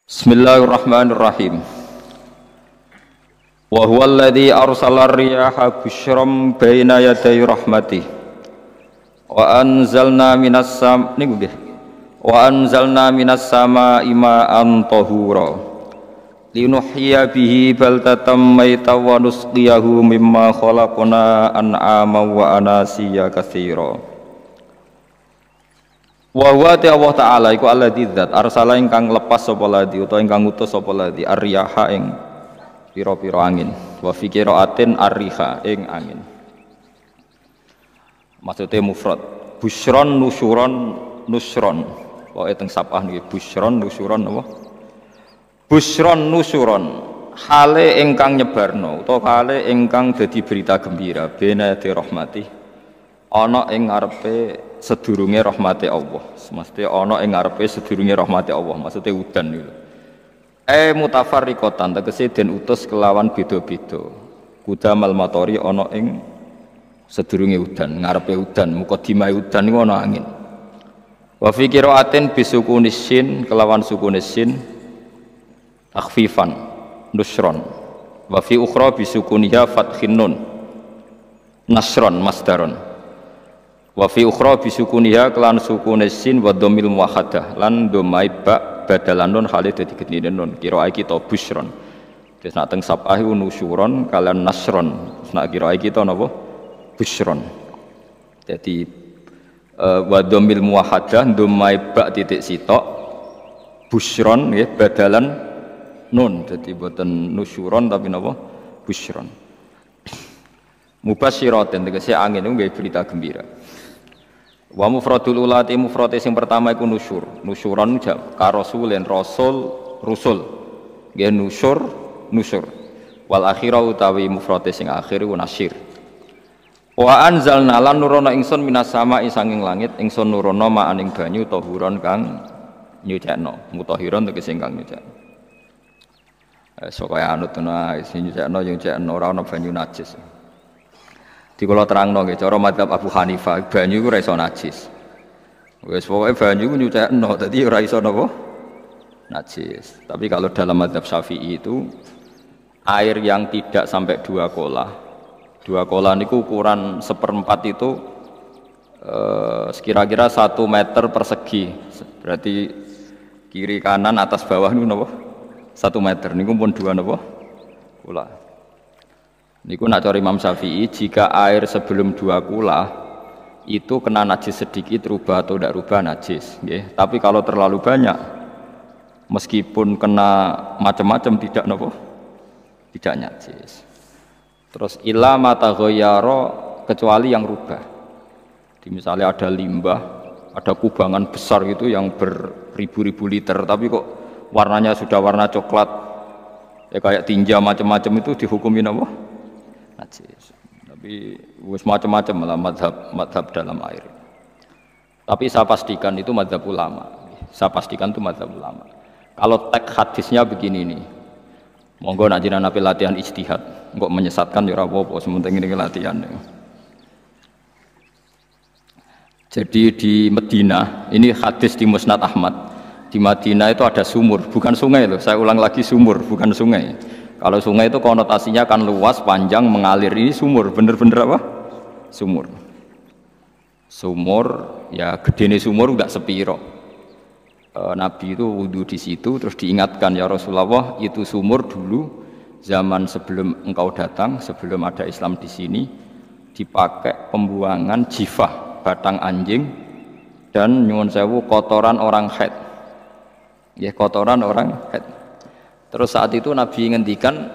Bismillahirrahmanirrahim. Wa huwa alladzi arsala ar-riyaha busyran baina yaday rahmatih. Wa anzalna minas samaa'i ma'an tahura. Linuhyiya bihi baldatan maytan wa nusqiyahu mimma khalaqna an'aman wa anasiya katsira. Wa huwa Allah Ta'ala iku alladzi dzat arsala ingkang lepas sapa ladzi utawa ingkang ngutus sapa ladzi ar-riyaha ing pira-pira angin wa fi qiraatin ar-riha ing angin. Maksude mufrad busyron nusyuron nusron pokoke teng sapah niki busyron nusyuron apa busyron nusyuron hale ingkang nyebarno utawa hale ingkang dadi berita gembira bena di rahmati ana ing ngarepe sedurunge rahmati Allah. Mesti ana ing ngarepe sedurunge rahmati Allah. Maksude udan niku. Mutafarriqatan tegese den utus kelawan beda-beda. Kudamal matori ana ing sedurunge udan, ngarepe udan, mukadimah udan niku ana angin. Wa fi qiraatin bisukunis sin kelawan sukunis sin takhfifan nusron. Wa fi ukhra bisukuniha fathin nun nasron masdaron. Wa fi ukhra bisukuniha kelan sukune sin wa dhammil muwahhadah lan dhammai ba badalan nun hale dadi gedine nun kira kita busyron. Terus nak teng sabah iku nusyuron kalian nasron. Terus nak kira kita napa busyron. Jadi wa dhammil muwahhadah dhammai ba titik sitok busyron nggih badalan nun. Jadi boten nusyuron tapi napa busyron. Mubasyiratin tegese angin niku nggih berita gembira. Wa mufradul ulati mufrate sing pertama iku nusyur. Nusyuron ka rasulin rasul rusul. Nggih nusyur nusyur. Wal akhira utawi mufrate sing akhir iku nasyir. Wa anzalna lan nurono ingsun minas sama'i sanging langit ingsun nurono ma'aning banyu tahuron kang nyucekno. Mutahhiron tegese kang nyucekno. Sok kaya anut ana sing nyucekno ora ana banyu najis. Di kula terangno nggih cara madzhab Abu Hanifah banyu iku ora iso najis. Wis pokoke banyu ku nyucekno dadi ora iso napa najis. Tapi kalau dalam madzhab Syafi'i itu air yang tidak sampai 2 kolah. 2 kolah niku ukuran 1/4 itu sekira-kira 1 meter persegi. Berarti kiri kanan atas bawah niku napa 1 meter niku pun 2 napa kolah. Niku nak cara Imam Syafi'i jika air sebelum 2 kula itu kena najis sedikit rubah atau tidak rubah najis nggih. Tapi kalau terlalu banyak meskipun kena macam-macam tidak nopo tidak najis. Terus illa mata ghayyara kecuali yang rubah. Di misalnya ada limbah, ada kubangan besar gitu yang beribu-ribu liter tapi kok warnanya sudah warna coklat ya kayak tinja macam-macam itu dihukumi nopo najis. Tapi wis macam-macam lah madhab dalam air. Tapi saya pastikan itu madhab ulama. Saya pastikan itu madhab ulama. Kalau teks hadisnya begini nih, monggo nak jenengan napi latihan ijtihad, kok menyesatkan ya ora apa-apa, sementing ini latihan. Jadi di Madinah, ini hadis di Musnad Ahmad. Di Madinah itu ada sumur, bukan sungai loh. Saya ulang lagi sumur, bukan sungai. Kalau sungai itu konotasinya kan luas, panjang, mengalir. Ini sumur, bener-bener apa? Sumur. Sumur, ya gedene sumur enggak sepiro. Nabi itu wudu di situ, terus diingatkan ya Rasulullah itu sumur dulu zaman sebelum engkau datang, sebelum ada Islam di sini dipakai pembuangan jifah, batang anjing dan nyuwun sewu kotoran orang haid. Ya kotoran orang haid. Terus saat itu Nabi ngendikan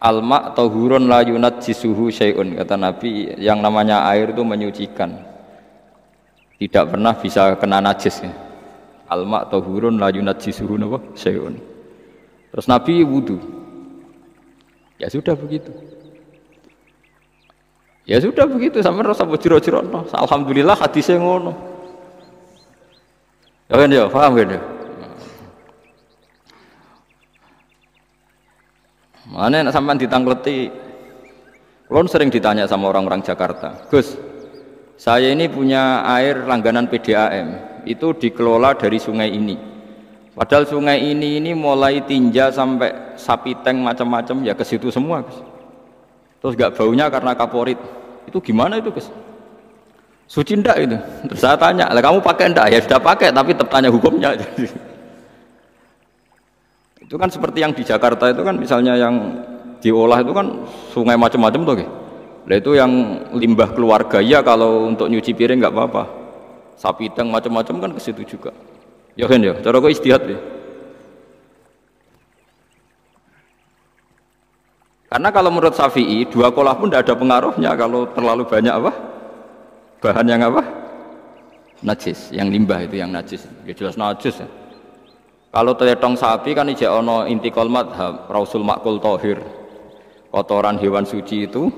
alma tahurun la yunajjisuhu syai'un. Kata Nabi yang namanya air itu menyucikan. Tidak pernah bisa kena najis. Alma tahurun la yunajjisuhu syai'un. Terus Nabi wudu. Ya sudah begitu. Ya sudah begitu sampai rasa bojiro-jiro. Alhamdulillah hadisnya ngono. Ya kan ya, paham kan ya? Mana nak sampean ditangkleti? Kulon sering ditanya sama orang-orang Jakarta, Gus, saya ini punya air langganan PDAM, itu dikelola dari sungai ini. Padahal sungai ini mulai tinja sampai sapi tank macam-macam ya ke situ semua, Gus. Terus gak baunya karena kaporit. Itu gimana itu, Gus? Suci ndak itu? Terus saya tanya, lah kamu pakai ndak? Ya sudah pakai, tapi tetap tanya hukumnya. Itu kan seperti yang di Jakarta itu kan misalnya yang diolah itu kan sungai macam-macam tuh, lah itu yang limbah keluarga ya kalau untuk nyuci piring nggak apa-apa, sapi tank macam-macam kan ke situ juga. Ya kan ya, cara kok istihad ya. Karena kalau menurut Syafi'i dua kolah pun tidak ada pengaruhnya kalau terlalu banyak apa bahan yang apa najis, yang limbah itu yang najis, ya jelas najis ya. Kalau teletong sapi kan ijak ono intikal madhab Rasul Makul Tohir, kotoran hewan suci itu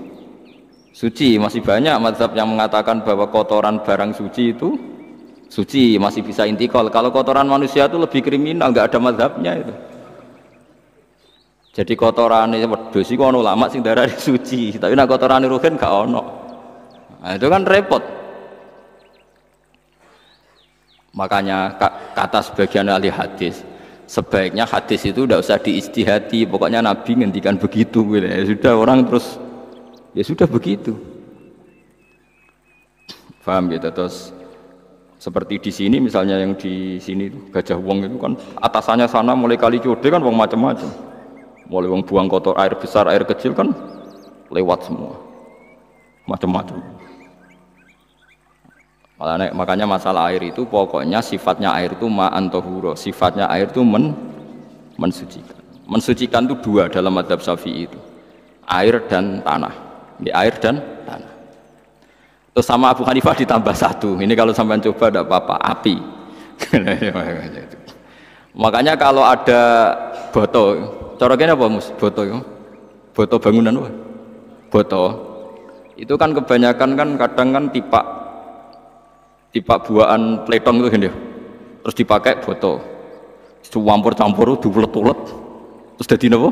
suci. Masih banyak mazhab yang mengatakan bahwa kotoran barang suci itu suci, masih bisa intikal. Kalau kotoran manusia itu lebih kriminal, nggak ada mazhabnya itu. Jadi kotoran ini wedhus iku ono ulama sing darani suci, tapi nek kotoran ruhin gak ono. Nah, itu kan repot. Makanya kata sebagian ahli hadis, sebaiknya hadis itu tidak usah diijtihadi, pokoknya Nabi ngendikan begitu gitu. Ya sudah orang terus ya sudah begitu. Paham gitu. Terus seperti di sini misalnya yang di sini Gajah Wong itu kan atasannya sana mulai kali Code kan wong macam-macam. Mulai wong buang kotor air besar, air kecil kan lewat semua. Macam-macam. Makanya masalah air itu pokoknya sifatnya air itu ma'an tahura, sifatnya air itu mensucikan. Mensucikan itu dua dalam mazhab Syafi'i itu, air dan tanah. Ya, air dan tanah. Terus sama Abu Hanifah ditambah satu. Ini kalau sampai coba tidak apa-apa, api. Makanya kalau ada boto, coroknya apa mus? Boto bangunan apa? Boto. Itu kan kebanyakan kan kadang kan tipak buahan pletong itu gini, terus dipakai boto, campur-campur, diulet-ulet, terus jadi apa?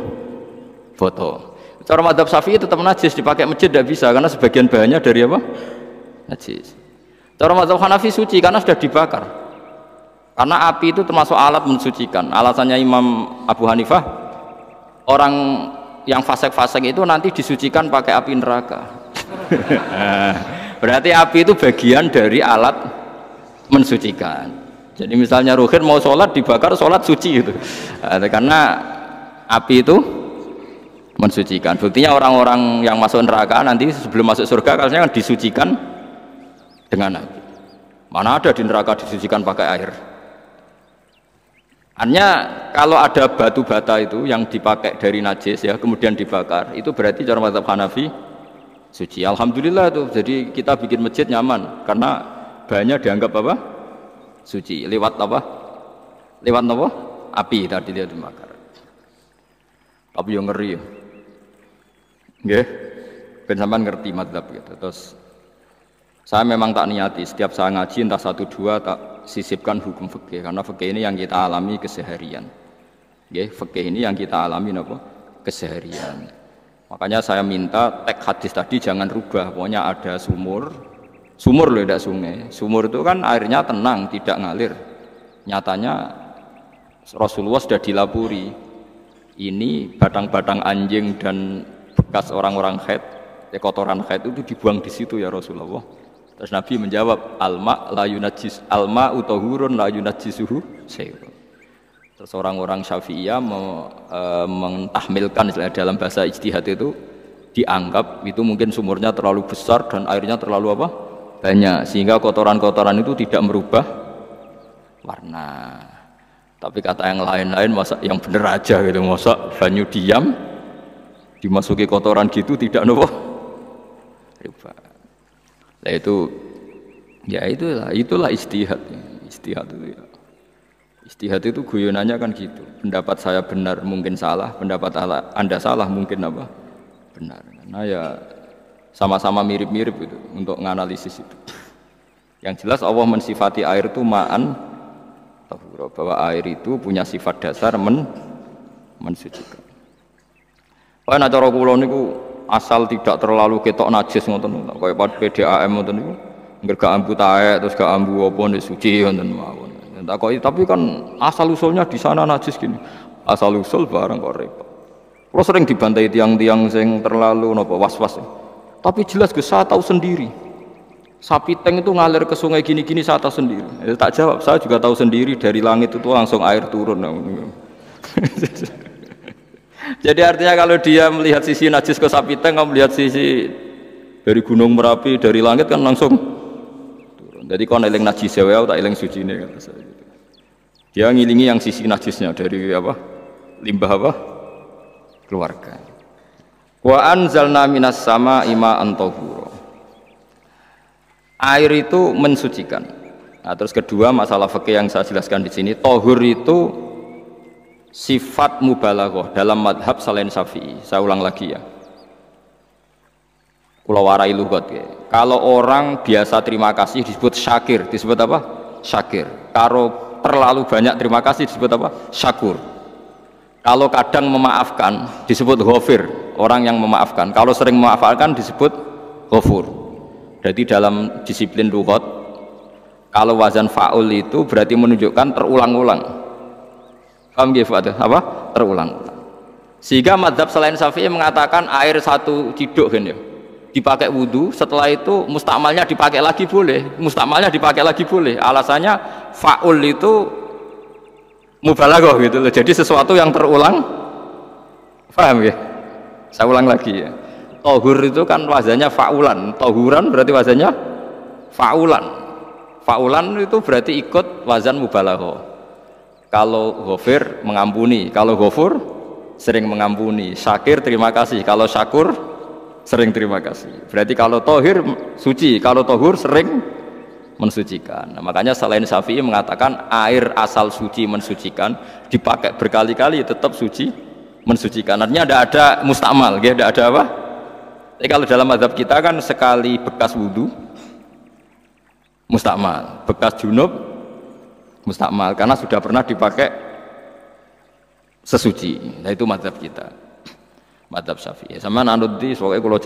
Boto. Cara madzhab Syafi'i tetap najis, dipakai masjid tidak bisa karena sebagian bahannya dari apa? Najis. Cara madzhab Hanafi suci karena sudah dibakar. Karena api itu termasuk alat mensucikan. Alasannya Imam Abu Hanifah, orang yang fasik-fasik itu nanti disucikan pakai api neraka. Berarti api itu bagian dari alat mensucikan. Jadi misalnya Ruhin mau sholat dibakar, sholat suci itu. Karena api itu mensucikan. Buktinya orang-orang yang masuk neraka nanti sebelum masuk surga harusnya kan disucikan dengan api. Mana ada di neraka disucikan pakai air. Hanya kalau ada batu bata itu yang dipakai dari najis ya kemudian dibakar, itu berarti cara mazhab Hanafi suci. Alhamdulillah tuh. Jadi kita bikin masjid nyaman karena bahannya dianggap apa? Suci. Lewat apa? Lewat apa? Api tadi dia dibakar. Tapi yang ngeri. Nggih. Ben sampean ngerti mazhab gitu. Terus saya memang tak niati setiap saya ngaji entah 1 2 tak sisipkan hukum fikih karena fikih ini yang kita alami keseharian. Nggih, fikih ini yang kita alami apa? Keseharian. Makanya saya minta teks hadis tadi jangan rubah, pokoknya ada sumur loh, tidak sungai. Sumur itu kan airnya tenang, tidak ngalir. Nyatanya Rasulullah sudah dilapuri, ini batang-batang anjing dan bekas orang-orang haid, kotoran haid itu dibuang di situ ya Rasulullah. Terus Nabi menjawab, alma utahurun la yunajjisuhu syai'un. Terus orang-orang Syafi'iyah mentahmilkan dalam bahasa ijtihad itu dianggap itu mungkin sumurnya terlalu besar dan airnya terlalu apa? Banyak sehingga kotoran-kotoran itu tidak merubah warna. Tapi kata yang lain-lain masa yang bener aja gitu, masa banyu diam dimasuki kotoran gitu tidak nopo rubah. Nah itu ya itulah ijtihad. Istihad itu ya. Istihad itu guyonannya kan gitu. Pendapat saya benar mungkin salah, pendapat Anda salah mungkin apa? Benar. Karena ya sama-sama mirip-mirip itu untuk menganalisis itu. Yang jelas Allah mensifati air itu ma'an tahura, bahwa air itu punya sifat dasar mensucikan. Kaya nek cara kula niku asal tidak terlalu ketok najis ngoten, kaya PDAM ngoten niku. Enggak ambu taek terus gak ambu apa nek suci ngoten mawon. Takoki tapi kan asal usulnya di sana najis gini. Asal usul barang kok repot. Kalau sering dibantai tiang-tiang sing terlalu napa was-was. Tapi jelas Gus saya tahu sendiri. Sapi teng itu ngalir ke sungai gini-gini saya tahu sendiri. Tak jawab, saya juga tahu sendiri dari langit itu langsung air turun. Jadi artinya kalau dia melihat sisi najis ke sapi teng, kamu melihat sisi dari gunung Merapi, dari langit kan langsung turun. Jadi kalau eling najis ya, tak eling suci ini kata saya. Dia ngilingi yang sisi najisnya dari apa? Limbah apa? Keluarga. Wa anzalna minas sama'i ma'an tahura. Air itu mensucikan. Nah, terus kedua masalah fikih yang saya jelaskan di sini, tahur itu sifat mubalaghah dalam madhab selain Syafi'i. Saya ulang lagi ya. Kula warai lugat ya. Kalau orang biasa terima kasih disebut syakir, disebut apa? Syakir. Kalau terlalu banyak terima kasih disebut apa? Syakur. Kalau kadang memaafkan disebut ghafir, orang yang memaafkan. Kalau sering memaafkan disebut ghafur. Jadi dalam disiplin lughat, kalau wazan fa'ul itu berarti menunjukkan terulang-ulang. Paham nggih Pak? Apa? Terulang-ulang. Sehingga mazhab selain Syafi'i mengatakan air satu ciduk kan ya. Dipakai wudu, setelah itu mustakmalnya dipakai lagi boleh. Mustakmalnya dipakai lagi boleh. Alasannya fa'ul itu mubalaghah gitu loh. Jadi sesuatu yang terulang. Paham ya? Saya ulang lagi ya. Tahur itu kan wazannya fa'ulan. Tahuran berarti wazannya fa'ulan. Fa'ulan itu berarti ikut wazan mubalaghah. Kalau ghafir mengampuni, kalau ghafur sering mengampuni. Syakir terima kasih, kalau syakur sering terima kasih. Berarti kalau tahir suci, kalau tahur sering mensucikan. Nah, makanya selain Syafi'i mengatakan air asal suci mensucikan, dipakai berkali-kali tetap suci mensucikan. Artinya tidak ada mustakmal, tidak ada apa? Tapi kalau dalam mazhab kita kan sekali bekas wudu mustakmal, bekas junub mustakmal karena sudah pernah dipakai sesuci. Nah itu mazhab kita, mazhab Syafi'i. Sama nanut di soalnya kalau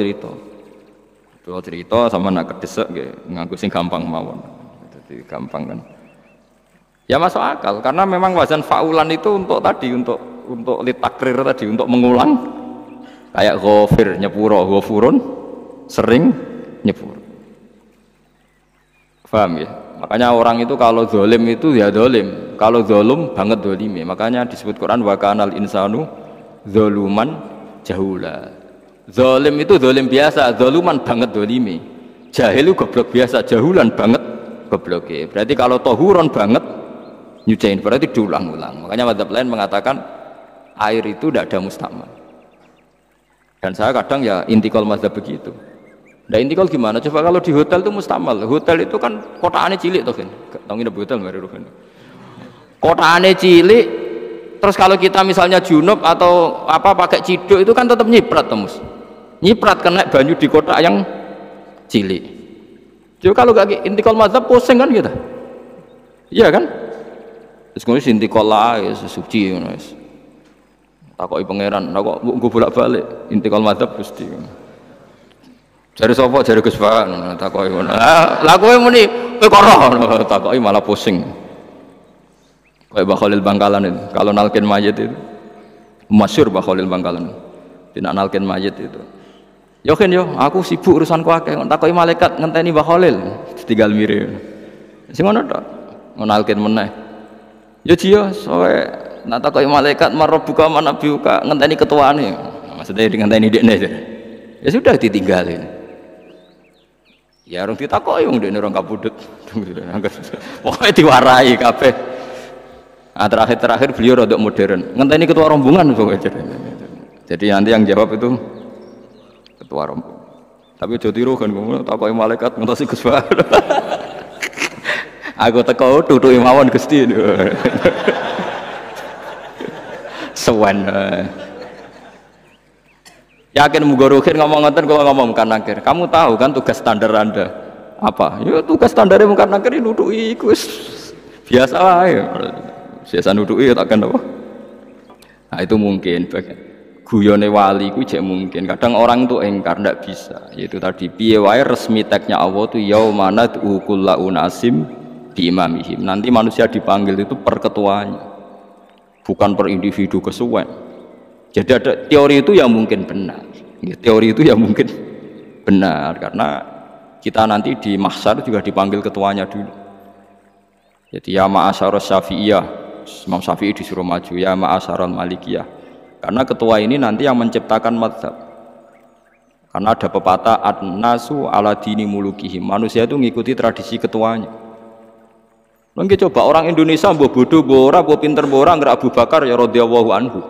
cerita sama nak kedesek nganggo sing gampang mawon. Jadi gampang kan. Ya masuk akal karena memang wazan fa'ulan itu untuk tadi untuk litakrir tadi, untuk mengulang. Kayak ghafir nyepuro, ghafurun sering nyepuro. Paham ya? Makanya orang itu kalau zalim itu ya zalim, kalau zalum banget zalime. Makanya disebut Quran wa kanal insanu zaluman jahula. Zalim itu zalim biasa, zaluman banget zalime. Jahil itu goblok biasa, jahulan banget gobloknya. Berarti kalau tahuron banget nyuciin berarti diulang-ulang. Makanya mazhab lain mengatakan air itu tidak ada mustakmal. Dan saya kadang ya intikal mazhab begitu. Nah intikal gimana? Coba kalau di hotel itu mustakmal. Hotel itu kan kotaannya cilik toh kan. Tahu nggak hotel baru kan. Kotaannya cilik. Terus kalau kita misalnya junub atau apa pakai ciduk itu kan tetap nyiprat temus. Nyiprat kena banyu di kotak yang cilik. Jadi kalau gak intikal mazhab pusing kan kita. Iya kan? Terus kemudian intikal lah ya suci guys. Takoki pangeran, kok gue bolak-balik intikal mazhab Gusti. Jare sapa jare Gus Pak takoki ngono. Lah kowe muni kowe kok roh takoki malah pusing. Kayak Mbah Khalil Bangkalan itu, kalau nalkin mayit itu masyhur Mbah Khalil Bangkalan. Tidak nalkin mayit itu. Yo kan yo, aku sibuk urusanku akeh, takoki malaikat ngenteni Mbah Khalil, ditinggal mire. Sing ngono tok, nalkin meneh. Yo jiyo, soe nak takoki malaikat marabbuka manabiuka ngenteni ketuane. Maksudnya ngenteni dekne. Ya sudah ditinggalin. Ya orang ditakoki wong dekne orang kabudut. Pokoke diwarai kabeh. Nah, terakhir beliau rodok modern. Ngenteni ketua rombongan pokoknya. Jadi nanti yang jawab itu ketua rombongan. Tapi aja tiru kan ngono takoki malaikat ngentosi Gus Pak. Aku teko tutuki mawon Gusti. Sewan. Yakin mugorokin ngomong ngoten kalau ngomong kan akhir. Kamu tahu kan tugas standar Anda apa? Ya tugas standarnya mungkin akhir ini nuduki iku biasa ae. Biasa nuduki takkan apa? Nah itu mungkin guyone wali ku jek mungkin. Kadang orang itu engkar ndak bisa. Yaitu tadi piye wae resmi teksnya Allah tuh yaumana ukullau nasim biimamihim. Nanti manusia dipanggil itu per ketuanya, bukan per individu kesuwen. Jadi ada teori itu yang mungkin benar. Teori itu yang mungkin benar karena kita nanti di mahsyar juga dipanggil ketuanya dulu. Jadi ya ma'asyarus syafi'iyah, Imam Syafi'i disuruh maju, ya ma'asyarul malikiyah. Karena ketua ini nanti yang menciptakan mazhab. Karena ada pepatah an-nasu ala dini mulukihim. Manusia itu ngikuti tradisi ketuanya. Mungkin coba orang Indonesia mbok bodoh, mbok ora, mbok pinter, mbok ora nggak Abu Bakar ya radhiyallahu anhu.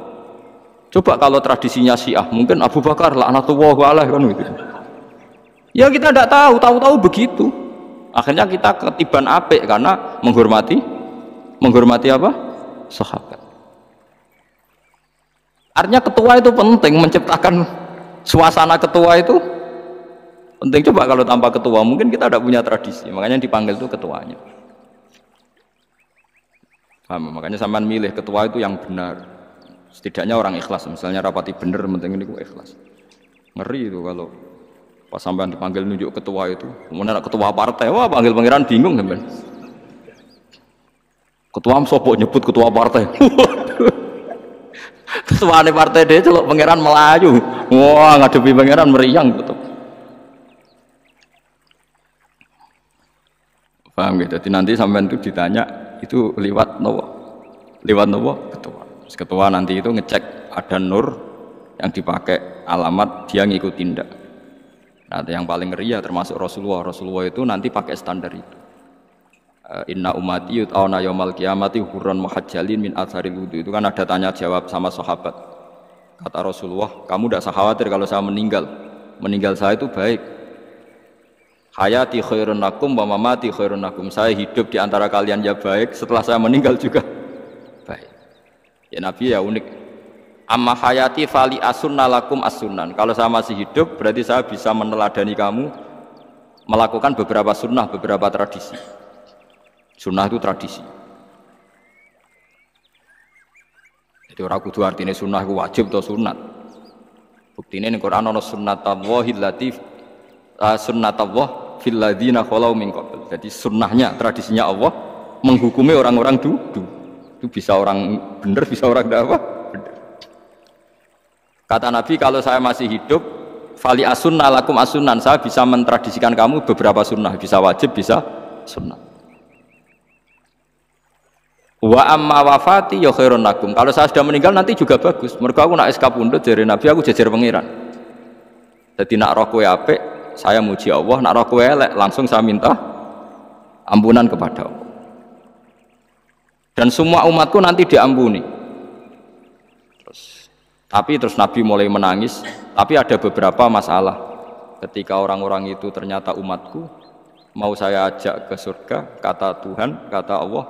Coba kalau tradisinya Syiah, mungkin Abu Bakar laknatullah alaihi kan gitu. Ya kita tidak tahu begitu. Akhirnya kita ketiban apik karena menghormati apa? Sahabat. Artinya ketua itu penting, menciptakan suasana ketua itu penting. Coba kalau tanpa ketua mungkin kita tidak punya tradisi, makanya dipanggil itu ketuanya. Paham? Makanya sampean milih ketua itu yang benar, setidaknya orang ikhlas. Misalnya rapati bener, penting ini ikhlas. Ngeri itu kalau pas sampean dipanggil nunjuk ketua itu, kemudian ketua partai, wah panggil pangeran bingung sampean. Ketua sopo nyebut ketua partai. Ketua partai dia celok pangeran Melayu. Wah ngadepi pangeran meriang betul. Paham gitu. Jadi nanti sampean itu ditanya itu lewat nopo? Lewat nopo? Ketua. Terus ketua nanti itu ngecek ada nur yang dipakai alamat dia ngikut tindak. Nah, yang paling ngeri ya termasuk Rasulullah. Rasulullah itu nanti pakai standar itu. Inna ummati yut'auna yaumal qiyamati hurran muhajjalin min atharil wudu. Itu kan ada tanya jawab sama sahabat. Kata Rasulullah, kamu tidak usah khawatir kalau saya meninggal. Meninggal saya itu baik. Hayati khairun lakum wa mamati khairun lakum. Saya hidup di antara kalian ya baik, setelah saya meninggal juga baik. Ya Nabi ya unik. Amma hayati fali asunna lakum as-sunan. Kalau saya masih hidup berarti saya bisa meneladani kamu melakukan beberapa sunnah, beberapa tradisi. Sunnah itu tradisi. Jadi orang kudu artinya sunnah itu wajib atau sunat. Buktinya di Quran ada sunnatallahil latif sunnatullah fil ladzina khalau min qabl. Jadi sunnahnya, tradisinya Allah menghukumi orang-orang dulu. Itu bisa orang benar, bisa orang tidak apa? Benar. Kata Nabi kalau saya masih hidup, fali asunna lakum asunan, saya bisa mentradisikan kamu beberapa sunnah, bisa wajib, bisa sunnah. Wa amma wafati ya khairun lakum. Kalau saya sudah meninggal nanti juga bagus. Mergo aku nak SK pundhut jare Nabi aku jejer pangeran. Jadi nak roh kowe apik, saya muji Allah, nak roh kowe elek langsung saya minta ampunan kepada Allah. Dan semua umatku nanti diampuni. Terus Nabi mulai menangis, tapi ada beberapa masalah. Ketika orang-orang itu ternyata umatku, mau saya ajak ke surga, kata Tuhan, kata Allah,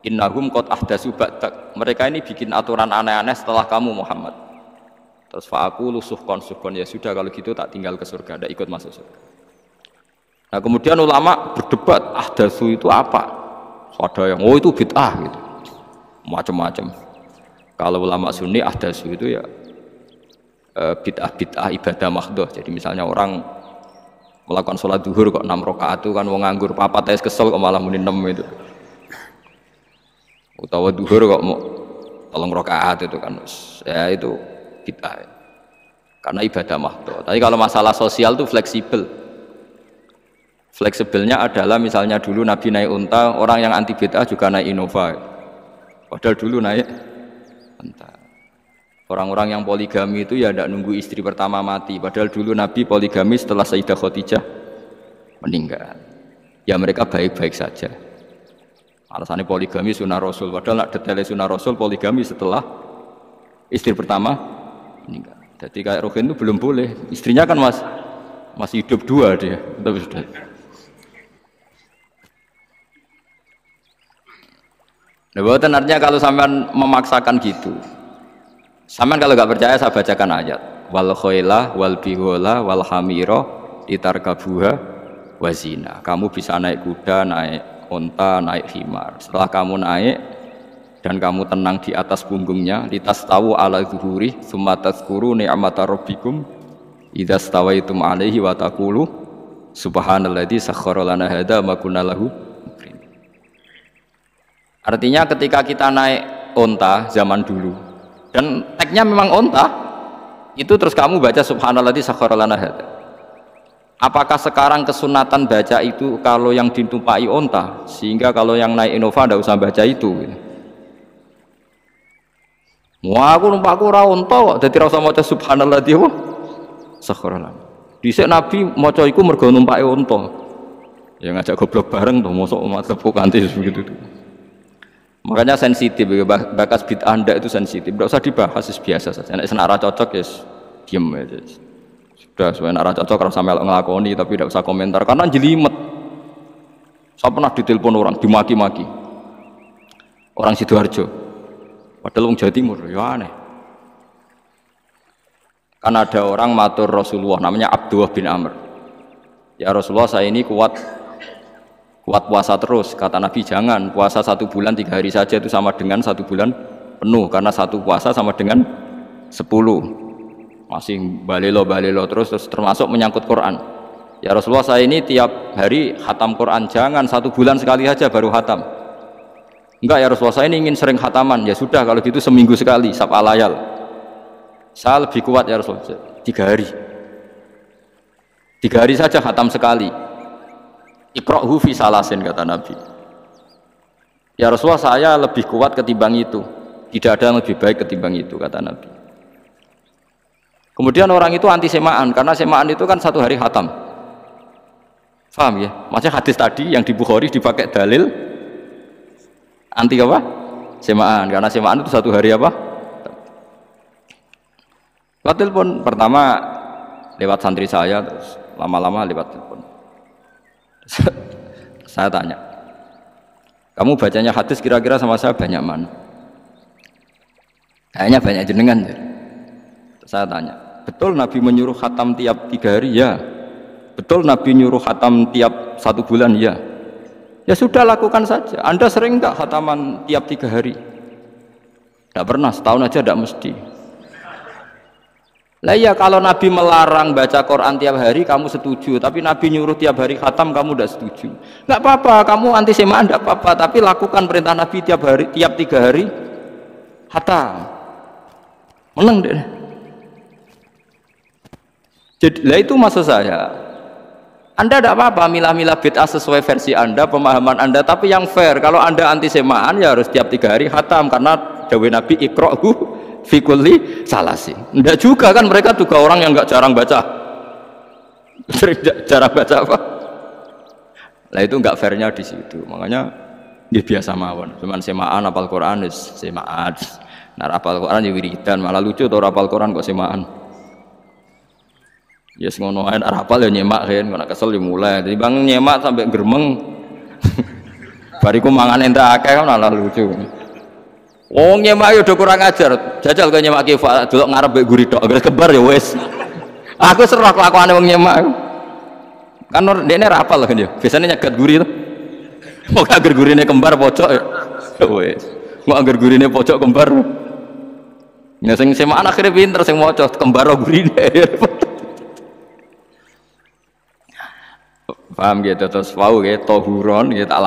innahum qad ahdatsu ba'dak. Mereka ini bikin aturan aneh-aneh setelah kamu Muhammad. Terus fa'aqulu suhqan ya sudah kalau gitu tak tinggal ke surga, tidak ikut masuk surga. Nah kemudian ulama berdebat ahdatsu itu apa? Ada yang itu bid'ah gitu. Macam-macam. Kalau ulama sunni ahdatsu itu ya bid'ah ibadah mahdhah. Jadi misalnya orang melakukan sholat zuhur kok 6 rakaat itu kan wong nganggur papat tes kesel kok malah muni 6 itu. Utawa duhur kok mau 3 rakaat itu kan ya itu bid'ah karena ibadah mahdhah. Tapi kalau masalah sosial itu fleksibelnya adalah misalnya dulu Nabi naik unta, orang yang anti bid'ah juga naik Innova padahal dulu naik unta. Orang-orang yang poligami itu ya tidak nunggu istri pertama mati, padahal dulu Nabi poligami setelah Sayyidah Khadijah meninggal. Ya mereka baik-baik saja. Alasannya poligami sunnah Rasul, padahal nak detailnya sunnah Rasul poligami setelah istri pertama meninggal. Jadi kayak Rohin itu belum boleh, istrinya kan masih hidup 2 dia, tapi sudah. Nah, bukan artinya kalau sampean memaksakan gitu. Sampean kalau nggak percaya saya bacakan ayat. Wal khayla wal bighola wal hamira litarkabuha wazina. Kamu bisa naik kuda, naik unta, naik himar. Setelah kamu naik dan kamu tenang di atas punggungnya, litastawu ala zuhuri summa tazkuru ni'mata rabbikum idza stawaitum alaihi wa taqulu subhanalladzi sakhkhara lana hadza ma kunna lahu muqrin. Artinya ketika kita naik onta zaman dulu dan tagnya memang onta, itu terus kamu baca subhanalladzi sakhkhara lana hadza. Apakah sekarang kesunatan baca itu kalau yang ditumpai onta, sehingga kalau yang naik Innova tidak usah baca itu? Wah, aku numpak ora onta kok, dadi ora usah maca subhanalladzi sakhkhara lana. Dhisik Nabi maca iku mergo numpake onta. Ya ngajak goblok bareng to, mosok tepuk kanthi begitu. Makanya sensitif, bakas bid'ah Anda itu sensitif, tidak usah dibahas, biasa saja. Nek senara cocok ya diem aja. Sudah, senara cocok kalau sampai ngelakoni tapi tidak usah komentar karena jelimet. Saya pernah ditelepon orang, dimaki-maki. Orang Sidoarjo. Padahal orang Jawa Timur, ya aneh. Kan ada orang matur Rasulullah namanya Abdullah bin Amr. Ya Rasulullah, saya ini kuat puasa terus, kata Nabi. Jangan, puasa 1 bulan 3 hari saja itu sama dengan 1 bulan penuh, karena 1 puasa sama dengan 10. Masih balelo terus termasuk menyangkut Quran. Ya Rasulullah, saya ini tiap hari khatam Quran. Jangan, 1 bulan sekali saja baru khatam. Enggak ya Rasulullah, saya ini ingin sering khataman. Ya sudah, kalau gitu seminggu sekali, sab'al layal. Saya lebih kuat ya Rasulullah, 3 hari. 3 hari saja khatam sekali. Iqra'hu fi salasin, kata Nabi. Ya Rasulullah, saya lebih kuat ketimbang itu. Tidak ada yang lebih baik ketimbang itu, kata Nabi. Kemudian orang itu anti semaan, karena semaan itu kan 1 hari khatam. Paham ya? Maksudnya hadis tadi yang di Bukhari dipakai dalil anti apa? Semaan, karena semaan itu 1 hari apa? Lewat telepon pertama lewat santri saya, terus lama-lama lewat telepon. Saya tanya, kamu bacanya hadis kira-kira sama saya banyak mana? Kayaknya banyak jenengan. Saya tanya, betul Nabi menyuruh khatam tiap 3 hari? Ya. Betul Nabi nyuruh khatam tiap 1 bulan? Ya. Ya sudah, lakukan saja. Anda sering enggak khataman tiap 3 hari? Tidak pernah, setahun aja tidak mesti. Lah iya, kalau Nabi melarang baca Quran tiap hari kamu setuju, tapi Nabi nyuruh tiap hari khatam kamu tidak setuju. Enggak apa-apa, kamu anti semaan enggak apa-apa, tapi lakukan perintah Nabi tiap 3 hari khatam. Menang deh. Jadi lah itu maksud saya. Anda tidak apa-apa milah-milah bid'ah sesuai versi Anda, pemahaman Anda, tapi yang fair. Kalau Anda anti semaan ya harus tiap 3 hari khatam, karena dawuh Nabi iqra'hu fi kulli salasin. Enggak juga kan, mereka juga orang yang enggak jarang baca. Jarang baca apa? Lah itu enggak fairnya di situ. Makanya dia biasa mawon. Cuman semaan apal Quran wis semaan. Nah, apal Quran ya wiridan, malah lucu to apal Quran kok semaan. Ya yes, ngono ae apal ya nyemak kan, kok kesel ya mulai. Jadi bang nyemak sampai geremeng. Bariku mangan entek akeh kan malah lucu. Wong nyemak yo do kurang ajar. Jajal kok nyemak ki delok ngarep mbek guri tok, anggere kebar ya wis. Aku serah kelakuane wong nyemak. Kan ndekne ra apal kan ya. Biasane nyegat guri to. Kok anggere gurine kembar pojok ya. Wis. Kok anggere gurine pojok kembar. Ya sing semaan akhire pinter sing maca kembar gurine. Paham gitu, terus wau ya tohuron ya tak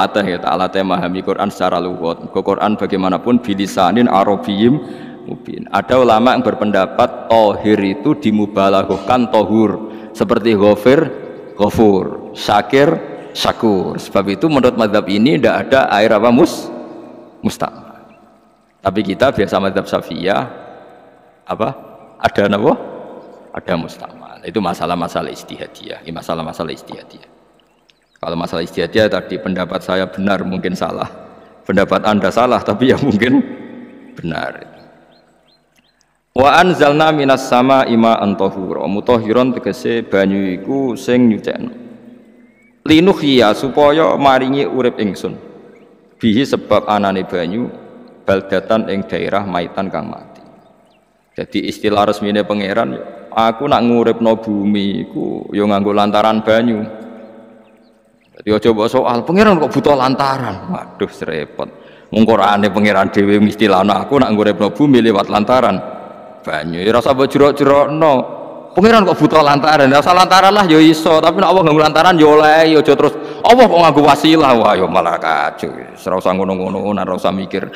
latih memahami Quran secara lugat. Quran bagaimanapun bilisanin arabiyyin mubin. Ada ulama yang berpendapat tohir itu dimubalaghahkan tohur, seperti ghafir ghafur, syakir syakur. Sebab itu menurut mazhab ini tidak ada air apa musta'mal. Tapi kita biasa mazhab Syafi'iyah apa? Ada apa? Ada musta'mal. Itu masalah-masalah ijtihadiyah, masalah-masalah ijtihadiyah. Kalau masalah ijtihadiyah tadi pendapat saya benar, mungkin salah. Pendapat Anda salah, tapi ya mungkin benar. Wa anzalna minas sama ma'an tahura. Mutahhiron tegese banyu iku sing nyucekno. Linuhya supaya maringi urip ingsun. Bihi sebab anane banyu baldatan ing daerah maitan kang mati. Jadi istilah resmine pangeran, aku nak nguripno bumi iku ya nganggo lantaran banyu. Jadi coba soal pangeran kok butuh lantaran. Waduh serepot. Wong Qur'ane pangeran dhewe istilahna aku nak nguripno bumi lewat lantaran banyu. Ya rasa mbok jero-jerokno. Pangeran kok butuh lantaran, ya usah lantaran lah ya iso, tapi nek Allah nganggo lantaran ya oleh, ya aja terus Allah kok nganggo wasilah, wah ya malah kacau. Ora usah ngono-ngono, ora usah mikir.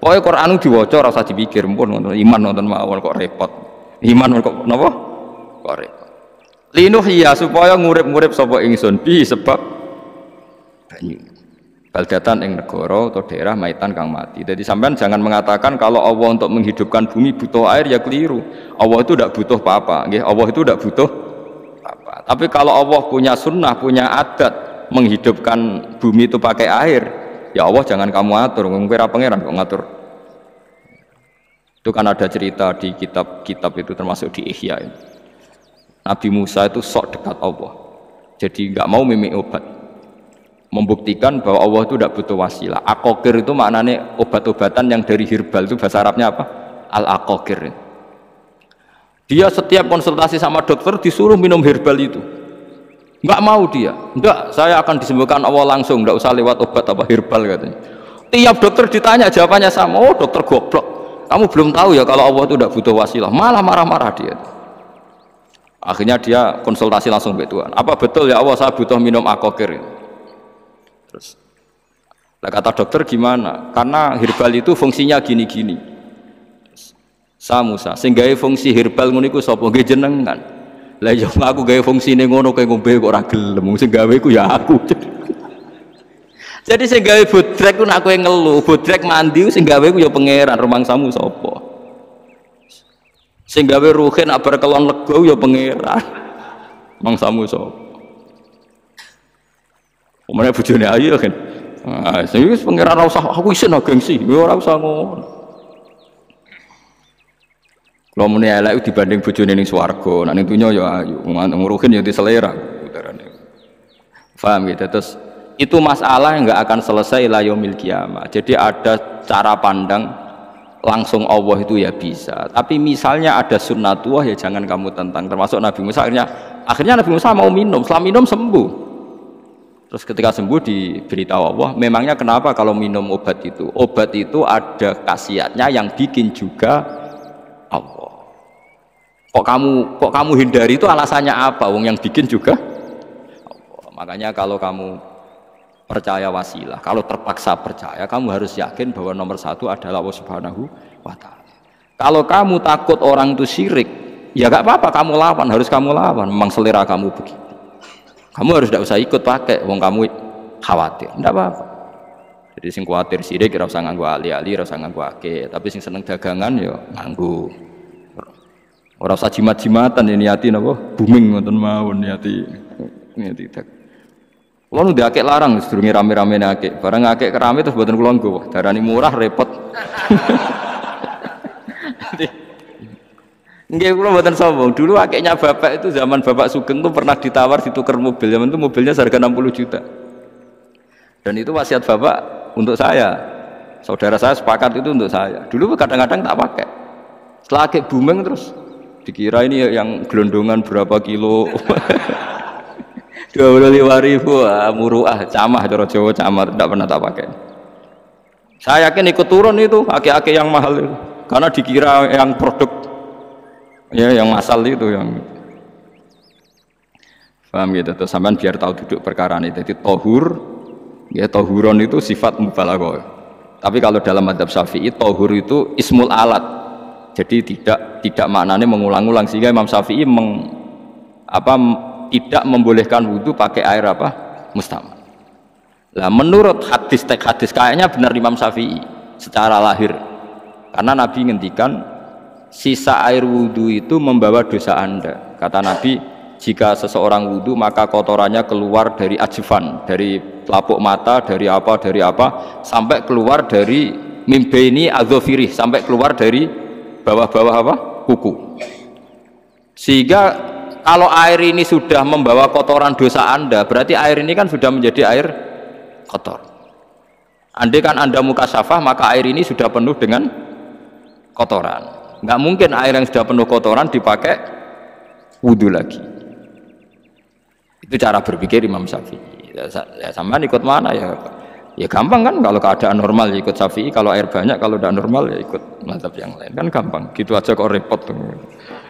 Pokoke Quran diwaca ora usah dipikir, pun iman nonton mawon kok repot. Iman kok napa? Kok repot. Linuh ya supaya ngurip-ngurip sapa ingsun bi sebab banyu. Baldatan ing negara atau daerah maitan kang mati. Jadi sampean jangan mengatakan kalau Allah untuk menghidupkan bumi butuh air, ya keliru. Allah itu tidak butuh apa-apa. Allah itu tidak butuh apa. Tapi kalau Allah punya sunnah, punya adat menghidupkan bumi itu pakai air, ya Allah jangan kamu atur. Mungkin pangeran kok ngatur. Itu kan ada cerita di kitab-kitab itu termasuk di Ihya. Nabi Musa itu sok dekat Allah. Jadi nggak mau mimik obat. Membuktikan bahwa Allah itu tidak butuh wasilah. Akokir itu maknanya obat-obatan yang dari herbal, itu bahasa Arabnya apa? Al-akokir. Dia setiap konsultasi sama dokter disuruh minum herbal itu. Enggak mau dia. Enggak, saya akan disembuhkan Allah langsung, enggak usah lewat obat apa herbal katanya. Tiap dokter ditanya jawabannya sama. Oh, dokter goblok. Kamu belum tahu ya kalau Allah itu tidak butuh wasilah. Malah marah-marah dia. Akhirnya dia konsultasi langsung ke Tuhan. Apa betul ya Allah saya butuh minum akokir? Terus, lah kata dokter gimana? Karena herbal itu fungsinya gini-gini. Musa, sing gawe fungsi herbal ngono iku sapa? Nggih jenengan. Lah ya aku gawe fungsine ngono kowe ngombe kok ora gelem. Sing gawe iku ya aku. Jadi sing gawe bodrek ku nek kowe ngeluh, bodrek mandi sing gawe ku ya pangeran, rumangsamu sapa? Sing gawe ruhin nek berkelon lega ya pangeran. Mangsamu sapa? Umane bojone ayu kan. Ah, sing wis pangeran ora usah aku isin gengsi, ora usah ngono. Kalau muni elek dibanding bojone ning swarga, nek ning donya ya ayu, nguruhin ya diselera udarane. Paham gitu? Terus itu masalah yang enggak akan selesai la yaumil qiyamah. Jadi ada cara pandang langsung Allah itu ya bisa. Tapi misalnya ada sunnatullah ya jangan kamu tentang. Termasuk Nabi Musa akhirnya Nabi Musa mau minum, setelah minum sembuh. Terus ketika sembuh diberitahu Allah, memangnya kenapa kalau minum obat itu? Obat itu ada khasiatnya yang bikin juga Allah. Kok kamu hindari itu alasannya apa? Wong yang bikin juga Allah. Makanya kalau kamu percaya wasilah, kalau terpaksa percaya, kamu harus yakin bahwa nomor satu adalah Allah Subhanahu wa Ta'ala. Kalau kamu takut orang itu syirik, ya gak apa-apa kamu lawan, harus kamu lawan. Memang selera kamu begitu. Kamu harus tidak usah ikut pakai, wong kamu khawatir, tidak apa-apa. Jadi sing khawatir sirik, ora usah nganggo ali-ali, ora usah nganggo ake. Tapi sing seneng dagangan ya nganggo. Ora usah jimat-jimatan ya niati napa? Booming ngoten mawon niati dak. Kulo nu akeh larang sedurunge rame-ramene akeh. Bareng akeh kerame terus mboten kula nggo. Darani murah repot. Nggih kula mboten sombong. Dulu akehnya bapak itu zaman Bapak Sugeng tuh pernah ditawar ditukar mobil. Zaman itu mobilnya harga 60 juta. Dan itu wasiat Bapak untuk saya. Saudara saya sepakat itu untuk saya. Dulu kadang-kadang tak pakai. Setelah akeh booming terus dikira ini yang gelondongan berapa kilo. 25.000 muruah camah cara Jawa camah tidak pernah tak pakai. Saya yakin ikut turun itu akeh-akeh yang mahal itu. Karena dikira yang produk ya yang masal itu yang paham gitu. Terus sampean biar tahu duduk perkara ini. Jadi tohur ya tohuron itu sifat mubalaghah. Tapi kalau dalam madzhab Syafi'i tohur itu ismul alat. Jadi tidak maknanya mengulang-ulang sehingga Imam Syafi'i tidak membolehkan wudhu pakai air apa mustamal. Lah menurut hadis kayaknya benar Imam Syafi'i secara lahir. Karena Nabi ngendikan sisa air wudhu itu membawa dosa Anda. Kata Nabi, jika seseorang wudhu maka kotorannya keluar dari ajfan, dari telapuk mata, dari apa, sampai keluar dari mimbaini adzofirih, sampai keluar dari bawah-bawah apa? Kuku. Sehingga kalau air ini sudah membawa kotoran dosa Anda, berarti air ini kan sudah menjadi air kotor. Andai kan Anda mukasyafah, maka air ini sudah penuh dengan kotoran. Nggak mungkin air yang sudah penuh kotoran dipakai wudhu lagi. Itu cara berpikir Imam Syafi'i. Ya sampean ikut mana ya? Ya gampang kan kalau keadaan normal ya ikut Syafi'i, kalau air banyak, kalau tidak normal ya ikut mazhab yang lain. Kan gampang. Gitu aja kok repot tuh.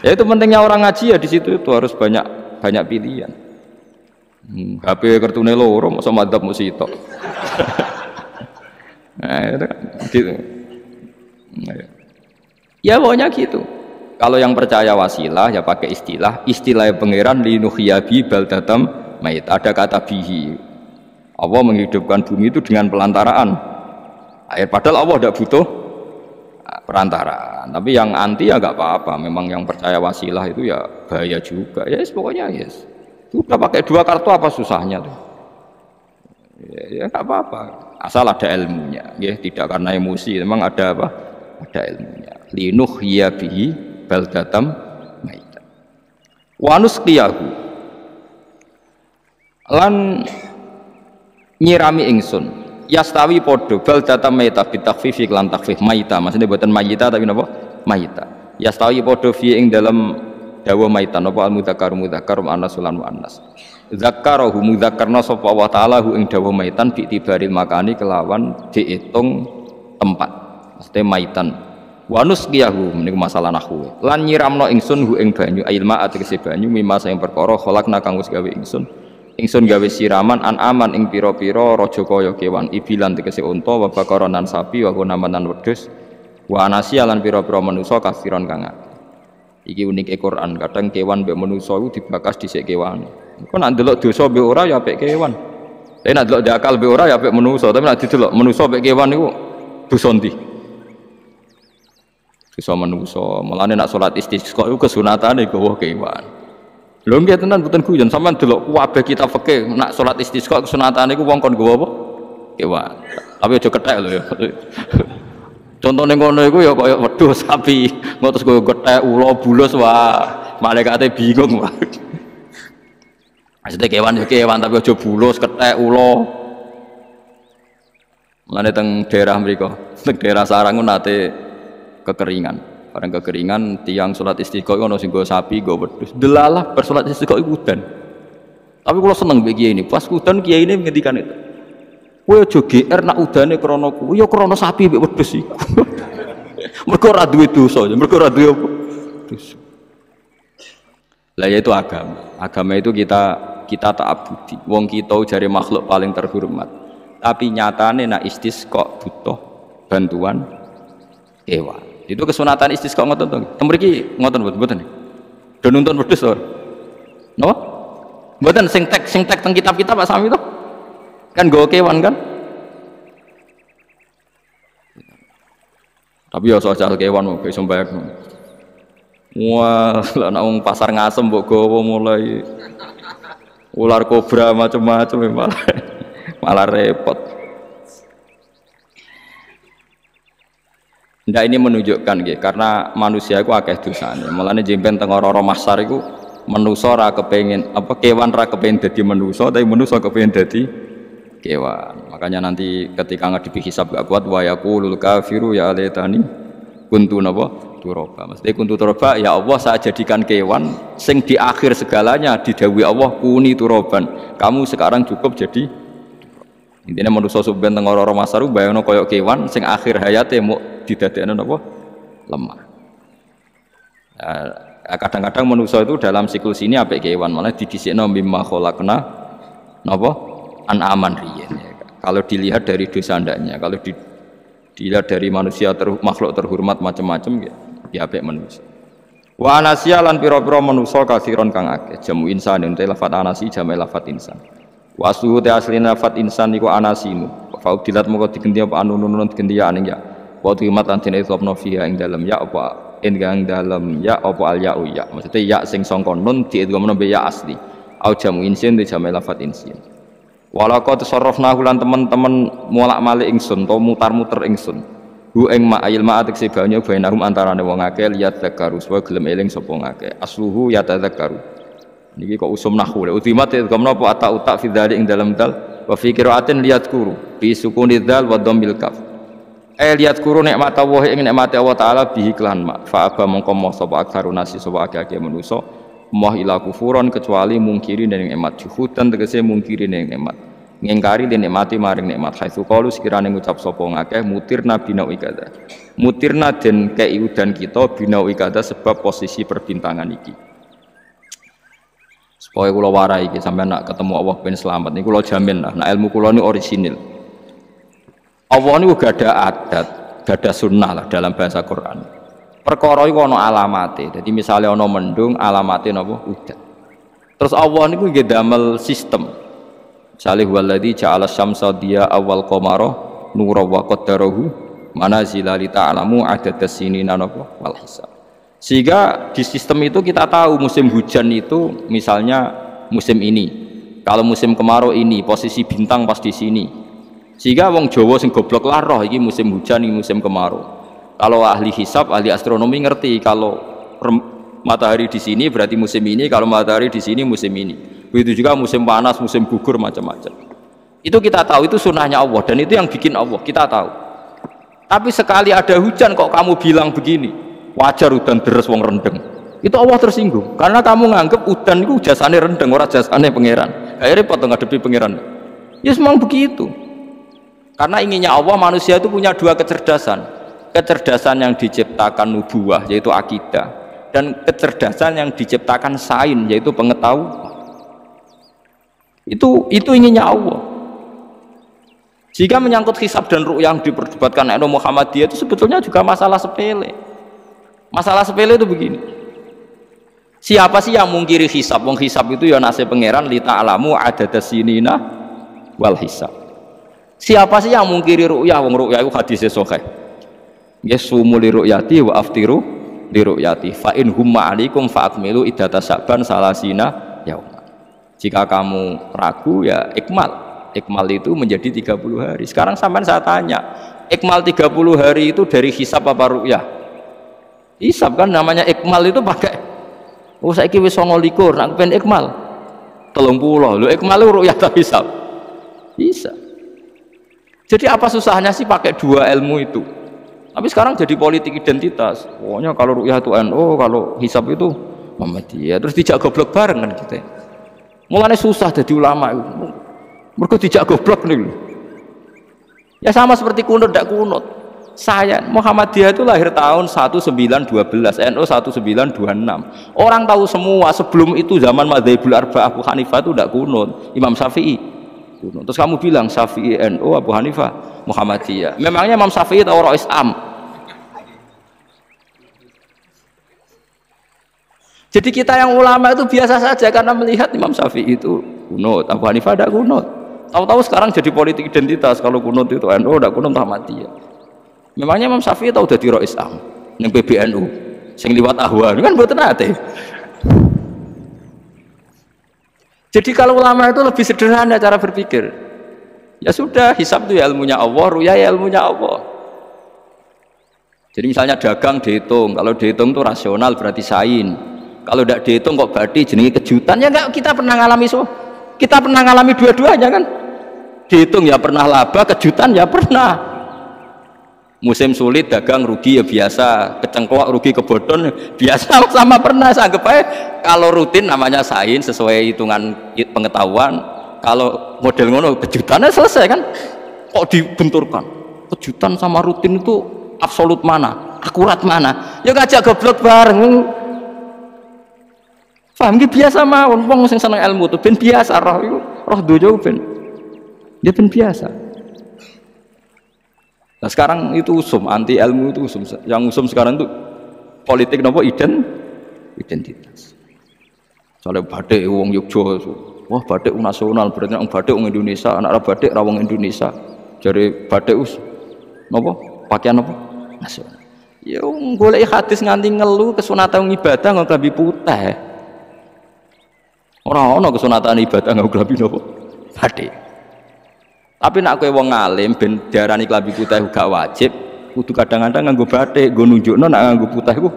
Ya itu pentingnya orang ngaji ya di situ itu harus banyak pilihan. HP kartune loro masa mazhab mesti tok. Nah, itu kan gitu. Ya pokoknya gitu. Kalau yang percaya wasilah ya pakai istilah pangeran linuhyabi baldatam mait. Ada kata bihi. Allah menghidupkan bumi itu dengan pelantaraan air. Padahal Allah tidak butuh perantaraan. Tapi yang anti ya nggak apa-apa. Memang yang percaya wasilah itu ya bahaya juga. Yes, pokoknya yes. Sudah pakai dua kartu apa susahnya tuh? Ya nggak apa-apa. Asal ada ilmunya. Ya, tidak karena emosi. Memang ada apa? Ada ilmunya. Linuhya bihi baldatam maitan. Wa nusqiyahu. Lan nyirami ingsun yastawi podo baldatam maita bitakfifi lan takfif maita, maksudnya buatan mayita tapi napa maita. Yastawi podo fi ing dalam dawa maita napa al mudzakkar muannas lan muannas. Zakkarahu mudzakkarna sapa Allah taala hu ing dawa maitan bi tibaril makani kelawan diitung tempat, maksudnya maitan. Wa nusqiyahu menika masalah nahwu. Lan nyiramno ingsun hu ing banyu ailma ategese banyu mimma sing perkara khalaqna kang wis gawe ingsun gawe siraman aman ing pira-pira raja kaya kewan ibilan tegese unta wa bakaronan sapi wa gunamanan wedhus wa anasi lan pira-pira manusa kasiron kang iki unike Quran. Kadang kewan mbek manusa iku dibakas dhisik kewan. Kok nek ndelok dosa mbek ora ya apik kewan. Tapi nek ndelok akal mbek ora ya apik manusa. Tapi nek didelok manusa mbek kewan niku dosa ndi? Dosa manusa. Mulane nek salat istisqa iku kesunatane gawa kewan. Lho nggih tenan mboten guyon sampean delok kabeh kitab fikih nak salat istisqa kesunatane iku wong kon nggawa apa? Kewan. Tapi aja kethek lho ya. Contone ngono iku ya kaya wedhus sapi, engko terus nggo kethek ula bulus wah, malaikate bingung wah. Maksudnya kewan ya kewan tapi aja bulus kethek ula. Mulane teng daerah mriku, teng daerah sarang nate kekeringan. Barang kekeringan tiang sholat istiqo itu ada sing go sapi, go wedhus. Delalah bersolat istiqo itu udan. Tapi kalau seneng bagi ini, pas udan kiai ini menghentikan itu. Kowe aja GR nak udane krana kuwi, ya krana sapi mbek wedhus iku. Mergo ora duwe dosa, mergo ora duwe apa? Dosa. Lah yaitu agama. Agama itu kita ta'abudi. Wong kita jare makhluk paling terhormat. Tapi nyatane nak istisqa butuh bantuan kewan. Itu kesunatan istisqa ngoten to. Teng mriki ngoten mboten. Do nuntun wedhus to. Napa? Mboten sing tek teng kitab-kitab Pak Sami to. Kan nggo kewan kan? Tapi ya soal kewan kok iso mbayar. Wah, lah nek wong pasar ngasem mbok gawa mulai ular kobra macam-macam malah repot. Nah ini menunjukkan gitu, karena manusia itu akeh dosane. Mulane jemben teng ora mahsar iku manusa ra kepengin apa kewan ra kepengin dadi manusa, tapi manusa kepengin dadi kewan. Makanya nanti ketika ngadepi hisab gak kuat wa yaqulul kafiru ya laitani kuntu napa turaba. Mesti kuntu turaba ya Allah saya jadikan kewan sing di akhir segalanya didhawuhi Allah kuni turoban. Kamu sekarang cukup jadi intinya manusia subhan teng ora mahsar bayangno kaya kewan sing akhir hayate mau didadekno napa lemah. Nah, kadang-kadang manusia itu dalam siklus ini apik kewan malah didhisikno mimma khalaqna napa aman riyen. Kalau dilihat dari dosa ndaknya, kalau dilihat dari manusia makhluk terhormat macam-macam ya apik manusia. Wa anasiya lan pira-pira manusia kasiron kang akeh jamu insan ente lafat anasi jamu lafat insan. Wasuhu te aslina lafat insan iku anasinu. Faudilat moko digenti apa anunun digenti ya aning ya. Wa timat lan dene sopno fiha ing dalem ya apa ing dalem ya apa al ya ya. Maksudnya ya sing sangka nun diidghamno be ya asli. Au jamu insin te jamu lafat insin. Walaqad sarrafna lan teman-teman molak-malik ingsun to mutar-muter ingsun. Hu ing ma'il ma'atik sebanyo bainahum antarane wong akeh liat zakaru supaya gelem eling sapa ngakeh. Asluhu ya tadzakaru. Niki kok usum nahwu le utimat idghamna apa ata uta fi dzalik ing dalem dal wa fi qiraatin liyadkuru bi sukuni dzal wa dhammil kaf. Liyadkuru nikmat Allah ing nikmate Allah taala bihi klan ma. Fa aba mongko moh sapa aksarun nasi sapa akeh manusa moh ila kufuron kecuali mungkiri ning nikmat juhudan tegese mungkiri ning nikmat ngingkari li nikmati maring nikmat haitsu qalu sekirane ngucap sapa ngakeh mutirna binau ikada mutirna den kei udan kita binau ikada sebab posisi perbintangan iki supaya kula warai iki sampeyan nak ketemu Allah ben selamat niku kula jamin lah nak ilmu kula ni orisinil Allah niku gak ada adat gak ada sunnah lah dalam bahasa Quran perkara iku ana alamate dadi misale ana mendung alamate napa udan terus Allah niku nggih damel sistem misale huwallazi ja'ala syamsa diya awal qamara nura wa qaddarahu manazila li ta'lamu adadas sinina wal hisab. Sehingga di sistem itu kita tahu musim hujan itu misalnya musim ini. Kalau musim kemarau ini posisi bintang pas di sini. Sehingga wong Jawa sing goblok lah roh iki musim hujan iki musim kemarau. Kalau ahli hisab, ahli astronomi ngerti kalau matahari di sini berarti musim ini, kalau matahari di sini musim ini. Begitu juga musim panas, musim gugur macam-macam. Itu kita tahu itu sunnahnya Allah dan itu yang bikin Allah, kita tahu. Tapi sekali ada hujan kok kamu bilang begini, wajar udan deres wong rendeng. Itu Allah tersinggung karena kamu nganggep udan itu jasane rendeng, ora jasane pangeran. Akhirnya potong ngadepi pangeran. Ya memang begitu. Karena inginnya Allah manusia itu punya dua kecerdasan. Kecerdasan yang diciptakan nubuwah yaitu akidah dan kecerdasan yang diciptakan sains yaitu pengetahuan. Itu inginnya Allah. Jika menyangkut hisab dan ru'yah yang diperdebatkan oleh Muhammadiyah itu sebetulnya juga masalah sepele. Masalah sepele itu begini. Siapa sih yang mungkiri hisab? Wong hisab itu ya nasib pangeran li ta'lamu adadas sinina wal hisab. Siapa sih yang mungkiri ru'yah? Wong ru'yah itu hadis sahih. Yasumu li ru'yati wa aftiru li ru'yati. Fa in humma alaikum fa akmilu iddata sa'ban salasina yauma. Jika kamu ragu ya ikmal. Ikmal itu menjadi 30 hari. Sekarang sampai saya tanya, ikmal 30 hari itu dari hisab apa ru'yah? Hisab kan namanya ikmal itu pakai saiki wis 29 nak ben ikmal 30. Lho ikmal itu ru'yah ta hisab? Bisa. Jadi apa susahnya sih pakai dua ilmu itu? Tapi sekarang jadi politik identitas. Pokoknya kalau ru'yah itu NU, kalau hisab itu Muhammadiyah. Terus dijak goblok bareng kan kita. Mulanya susah jadi ulama itu. Mereka dijak goblok nih. Ya sama seperti kunut tidak kunut. Saya Muhammadiyah itu lahir tahun 1912, NU 1926. Orang tahu semua sebelum itu zaman Madzhabul Arba'ah Abu Hanifah itu tidak kunut, Imam Syafi'i kunut. Terus kamu bilang Syafi'i NU Abu Hanifah Muhammadiyah. Memangnya Imam Syafi'i tahu Rois Am? Jadi kita yang ulama itu biasa saja karena melihat Imam Syafi'i itu kunut, Abu Hanifah tidak kunut. Tahu-tahu sekarang jadi politik identitas kalau kunut itu NU tidak kunut Muhammadiyah. Memangnya Imam Syafi'i tahu dari Rois Am yang PBNU sing liwat ahwan kan mboten nate. Jadi kalau ulama itu lebih sederhana cara berpikir. Ya sudah, hisab itu ya ilmunya Allah, ru'yah ya ilmunya Allah. Jadi misalnya dagang dihitung, kalau dihitung itu rasional berarti sain. Kalau tidak dihitung kok berarti jenenge kejutan. Ya enggak, kita pernah ngalami kita pernah ngalami dua-duanya kan. Dihitung ya pernah laba, kejutan ya pernah. Musim sulit dagang rugi ya biasa, kecengklok rugi kebodhon biasa sama pernah. Saya anggap aja kalau rutin namanya sains sesuai hitungan pengetahuan. Kalau model ngono kejutannya selesai kan. Kok dibenturkan? Kejutan sama rutin itu absolut mana? Akurat mana? Ya ngajak goblok bareng. Paham ki biasa mawon wong sing seneng ilmu tuh ben biasa roh dojo ben. Dia ben biasa. Nah sekarang itu usum, anti ilmu itu usum. Yang usum sekarang itu politik nopo identitas. Soalnya batik wong Yogyo, wah batik nasional berarti orang batik wong Indonesia, anak batik rawong Indonesia. Jadi batik nopo pakaian nopo nasional. Ya golek hadis nganti ngelu kesunatan ibadah nggo klambi putih. Ora ana kesunatan ibadah nggo klambi nopo batik. Tapi nak kowe wong alim ben diarani klambi putih gak wajib, kudu kadang-kadang nganggo batik, nggo nunjukno nak nganggo putih iku.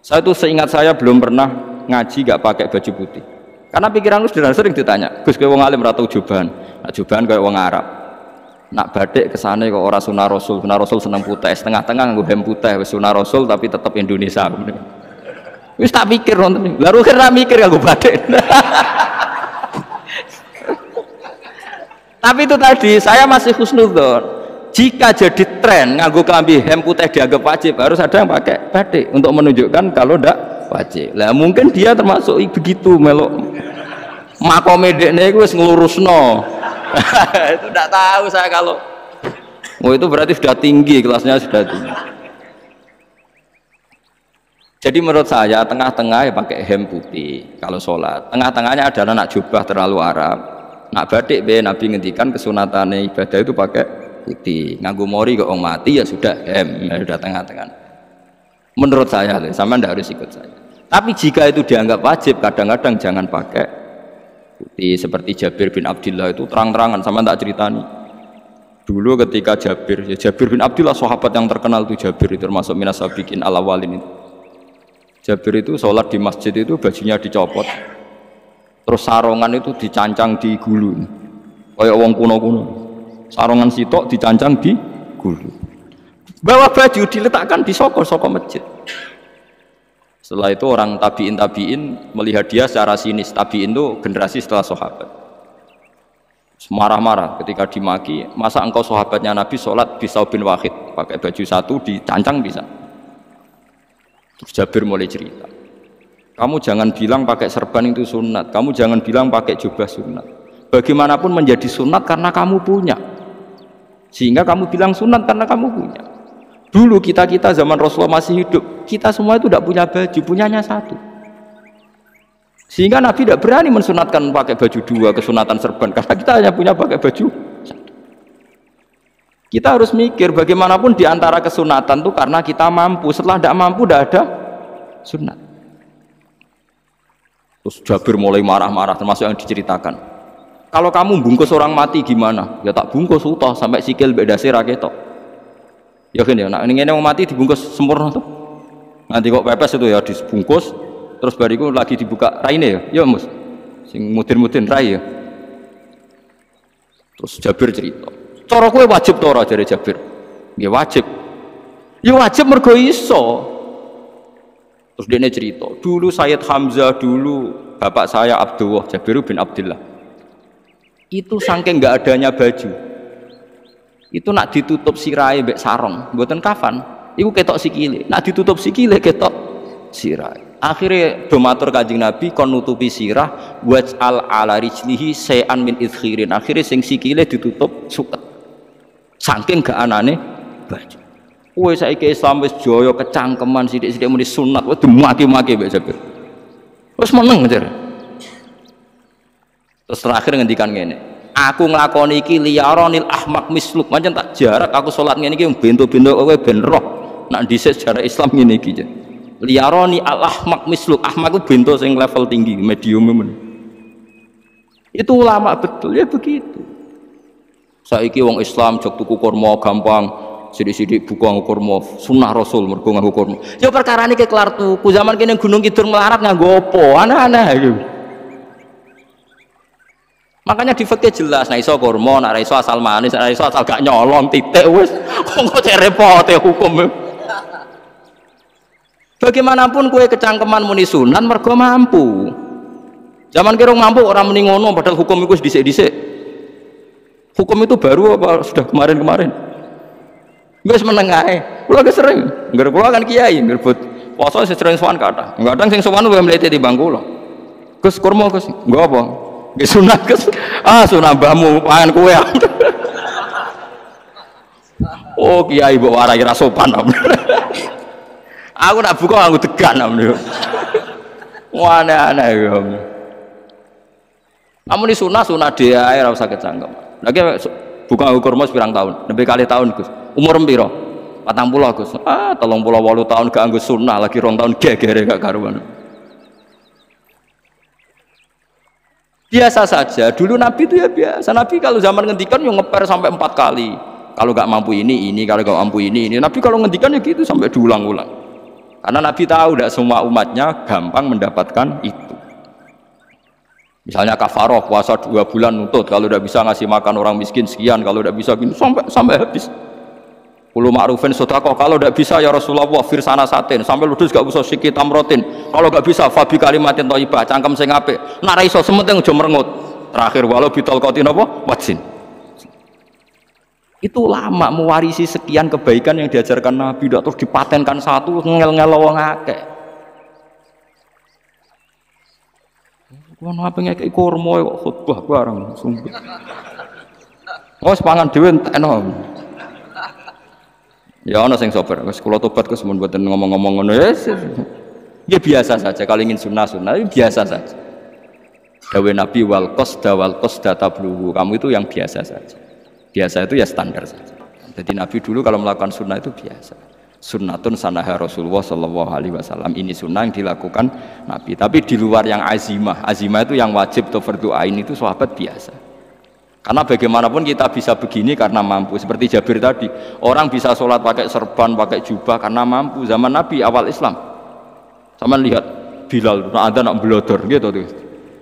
Saya tuh seingat saya belum pernah ngaji gak pakai baju putih. Karena pikiranku sederhana sering ditanya, "Gus kowe wong alim ora tau jubahan." Nak jubahan kaya wong Arab. Nak batik kesane kok ora sunah Rasul. Sunah Rasul seneng putih, setengah-tengah nganggo hem putih wis sunah Rasul tapi tetep Indonesia. Wis tak pikir nonton. Lah rugen ra mikir nganggo batik. Tapi itu tadi saya masih husnudzon. Jika jadi tren nganggo kelambi hem putih dianggap wajib, harus ada yang pakai batik untuk menunjukkan kalau ndak wajib. Lah mungkin dia termasuk begitu melok makome dekne iku wis nglurusno. Itu ndak tahu saya kalau itu berarti sudah tinggi, kelasnya sudah tinggi. Jadi menurut saya tengah-tengah ya pakai hem putih kalau sholat. Tengah-tengahnya adalah nak jubah terlalu Arab. Nak batik be Nabi ngendikan kesunatane ibadah itu pakai putih. Nganggo mori kok orang mati ya sudah hem, ya sudah tengah-tengah. Menurut saya, sama ndak harus ikut saya. Tapi jika itu dianggap wajib, kadang-kadang jangan pakai putih. Seperti Jabir bin Abdullah itu terang-terangan, sama ndak ceritani. Dulu ketika Jabir bin Abdullah sahabat yang terkenal itu Jabir itu termasuk minas sabiqin al-awwalin itu. Jabir itu sholat di masjid itu bajunya dicopot, terus sarongan itu dicancang di gulu, kayak wong kuno-kuno. Sarongan sitok dicancang di gulu. Bawa baju diletakkan di sokor-sokor masjid. Setelah itu orang tabiin melihat dia secara sinis. Tabiin itu generasi setelah sahabat. Marah-marah ketika dimaki. Masa engkau sahabatnya Nabi sholat bisa bin wahid, pakai baju satu dicancang bisa. Terus Jabir mulai cerita, kamu jangan bilang pakai serban itu sunat, kamu jangan bilang pakai jubah sunat. Bagaimanapun menjadi sunat karena kamu punya, sehingga kamu bilang sunat karena kamu punya. Dulu kita zaman Rasulullah masih hidup, kita semua itu tidak punya baju, punyanya satu. Sehingga Nabi tidak berani mensunatkan pakai baju dua, kesunatan serban, karena kita hanya punya pakai baju satu. Kita harus mikir bagaimanapun diantara kesunatan itu karena kita mampu. Setelah tidak mampu tidak ada sunat. Terus Jabir mulai marah-marah, termasuk yang diceritakan. Kalau kamu bungkus orang mati gimana? Ya tak bungkus utuh sampai sikil beda sirah ketok. Ya kan ya, nak ini mau mati dibungkus sempurna tuh. Nanti kok pepes itu ya dibungkus, terus bariku lagi dibuka raine ya, ya mus, sing mudin-mudin rai ya. Terus Jabir cerita. Cara kowe wajib to ora jare Jabir? Nggih wajib. Ya wajib mergo iso. Terus dia cerita, dulu Sayyid Hamzah dulu bapak saya Abdullah Jabir bin Abdullah. Itu saking enggak adanya baju. Itu nak ditutup sirahe mbek sarong, mboten kafan. Iku ketok sikile. Nak ditutup sikile ketok sirahe. Akhirnya domatur Kanjeng Nabi kon nutupi sirah waj'al ala rijlihi sayan min idkhirin. Akhirnya sing sikile ditutup suket. Saking gak anane baju. Kowe saiki Islam wis jaya kecangkeman sithik-sithik muni sunat wis dimaki-maki mbek Jabir. Wis meneng jar. Terus terakhir ngendikan ngene, aku nglakoni iki liyaronil ahmaq misluk, pancen tak jarak aku salat ngene iki bento-bento kowe ben roh nak dhisik sejarah Islam ngene iki. Liyaroni al ahmaq misluk, ahmaq itu bento sing level tinggi, medium men. Itu ulama betul ya begitu. Saiki wong Islam jog tuku kurma gampang, sidik-sidik buka nganggo kurma, sunah Rasul mergo nganggo kurma. Ya perkarane ke kelar tuku, zaman kene Gunung Kidul melarat nganggo apa? Aneh-aneh iki. Makanya di fikih jelas, nah iso kurma, nek iso asal manis, nek iso asal gak nyolong titik wis. Kok cek repote hukum. Bagaimanapun kue kecangkeman muni sunan mergo mampu. Zaman kira mampu orang muni ngono padahal hukum itu dhisik-dhisik. Hukum itu baru apa sudah kemarin-kemarin? Wis meneng ae. Kula ge sering, ngger kula kan kiai, ngerbut poso sering sowan kathah. Kadang sing sowan luwih mlete timbang kula. Gus kurma Gus, nggo apa? Nggih sunat Gus. Ah sunah mbahmu pangan kowe. Oh kiai mbok warai ra sopan. Aku nak buka aku tegan namanya. Wah aneh-aneh ya. Amun ini sunah dia ora usah kecangkem. Lagi buka aku kurma pirang tahun, lebih kali tahun Gus. Umur piro? 40 Gus. 38 tahun gak anggo sunah lagi 2 tahun gegere gak karuan. Biasa saja. Dulu Nabi itu ya biasa. Nabi kalau zaman ngendikan yang ngeper sampai 4 kali. Kalau gak mampu ini, kalau gak mampu ini. Nabi kalau ngendikan ya gitu sampai diulang-ulang. Karena Nabi tahu tidak semua umatnya gampang mendapatkan itu. Misalnya kafaroh puasa 2 bulan nuntut, kalau tidak bisa ngasih makan orang miskin sekian, kalau tidak bisa gini sampai habis. Kulo ma'rufin sedekah, kalau tidak bisa ya Rasulullah firsana satin, sampai ludus gak usah sikit tamrotin. Kalau gak bisa fabi kalimatin thayyibah, cangkem sing apik. Nek ra iso sementing aja merengut. Terakhir walau bitol kotin apa? Wajin. Itu lama mewarisi sekian kebaikan yang diajarkan Nabi, terus dipatenkan satu ngel-ngel wong akeh. Wong apa ngekeki kurma kok khutbah bareng sumpah. Oh sepangan dhewe entekno. Ya ana sing sabar, wis kula tobat Gus mun mboten ngomong-ngomong ngono ya biasa saja kalau ingin sunnah biasa saja. Dawe Nabi wal qasda tabluhu, kamu itu yang biasa saja. Biasa itu ya standar saja. Jadi Nabi dulu kalau melakukan sunnah itu biasa. Sunnatun sanaha Rasulullah sallallahu alaihi wasallam, ini sunnah yang dilakukan Nabi. Tapi di luar yang azimah itu yang wajib atau fardhu ain itu sahabat biasa. Karena bagaimanapun kita bisa begini karena mampu. Seperti Jabir tadi, orang bisa sholat pakai serban, pakai jubah karena mampu. Zaman Nabi awal Islam, sama lihat Bilal, ada nak belodor gitu tuh.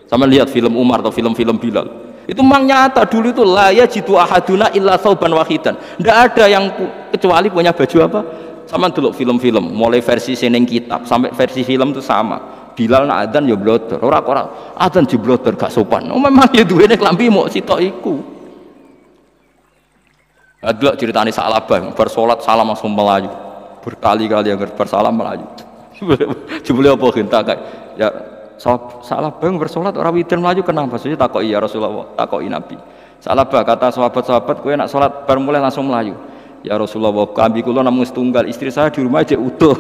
Sama lihat film Umar atau film-film Bilal. Itu memang nyata dulu itu la yajidu ahaduna illa thawban wahidan. Tidak ada yang kecuali punya baju apa? Sama dulu film-film, mulai versi seneng kitab sampai versi film itu sama. Bilal nak adzan ya blodor, ora adzan jeblodor gak sopan. Oh memang ya duwene klambi mok sitok iku. Adlok ceritane Sa'labah bar salat salam langsung melayu. Berkali-kali yang bersalam melayu. Jebule apa genta kayak ya Sa'labah bersolat orang witir melayu kenapa? Maksudnya takoki ya Rasulullah, takoki Nabi. Sa'labah kata sahabat-sahabat kowe nak salat bar mulai langsung melayu. Ya Rasulullah, kambing kula namung setunggal, istri saya di rumah aja utuh.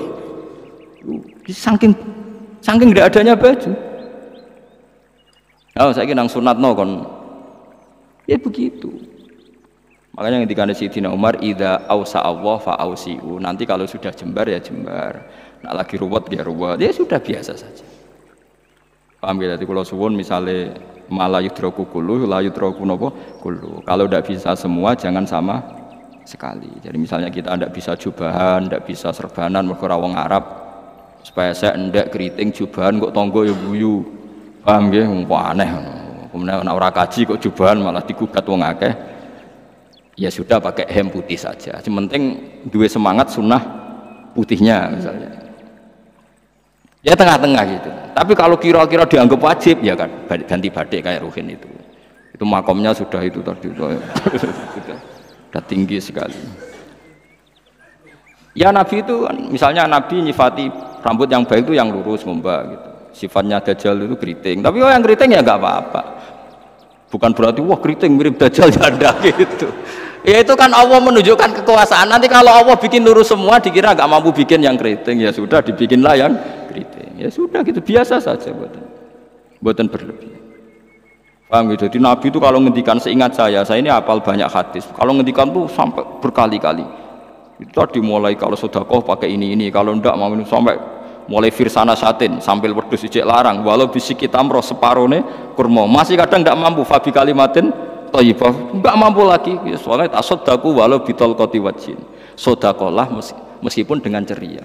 Saking tidak adanya baju. Oh, saya nang sunatno kon. Ya begitu. Makanya ketika Sayyidina Umar idza ausa Allah fa ausiu. Nanti kalau sudah jembar ya jembar. Nak lagi ruwet ya ruwet. Ya sudah biasa saja. Paham ya? Jadi kalau suwun misalnya malah yudraku kullu, la yudraku napa kullu. Kalau tidak bisa semua jangan sama sekali. Jadi misalnya kita tidak bisa jubahan, tidak bisa serbanan mergo wong Arab. Supaya saya ndak keriting jubahan kok tonggo ya guyu. Paham nggih? Aneh. Kemudian ana ora kaji kok jubahan malah digugat wong akeh. Ya sudah pakai hem putih saja. Yang penting duwe semangat sunnah putihnya misalnya. Ya tengah-tengah gitu. Tapi kalau kira-kira dianggap wajib ya kan ganti batik kayak Ruhin itu. Itu makomnya sudah itu tadi. Sudah tinggi sekali. Ya Nabi itu kan, misalnya Nabi nyifati rambut yang baik itu yang lurus ngombak gitu. Sifatnya Dajjal itu keriting. Tapi yang keriting ya nggak apa-apa. Bukan berarti wah keriting mirip Dajjal janda gitu. Ya itu kan Allah menunjukkan kekuasaan. Nanti kalau Allah bikin lurus semua dikira nggak mampu bikin yang keriting, ya sudah dibikinlah yang keriting. Ya sudah gitu biasa saja buatan berlebih. Paham gitu. Jadi Nabi itu kalau ngendikan seingat saya ini hafal banyak hadis. Kalau ngendikan tuh sampai berkali-kali. Itu tadi mulai kalau sedekah pakai ini, kalau ndak mau sampai mulai firsana satin sambil wedhus ijek larang walau bisik tamroh separone kurma masih kadang ndak mampu fabi kalimatin thayyibah ndak mampu lagi soalnya tasaddaku walau bitol qoti wajin sedekahlah meskipun dengan ceria.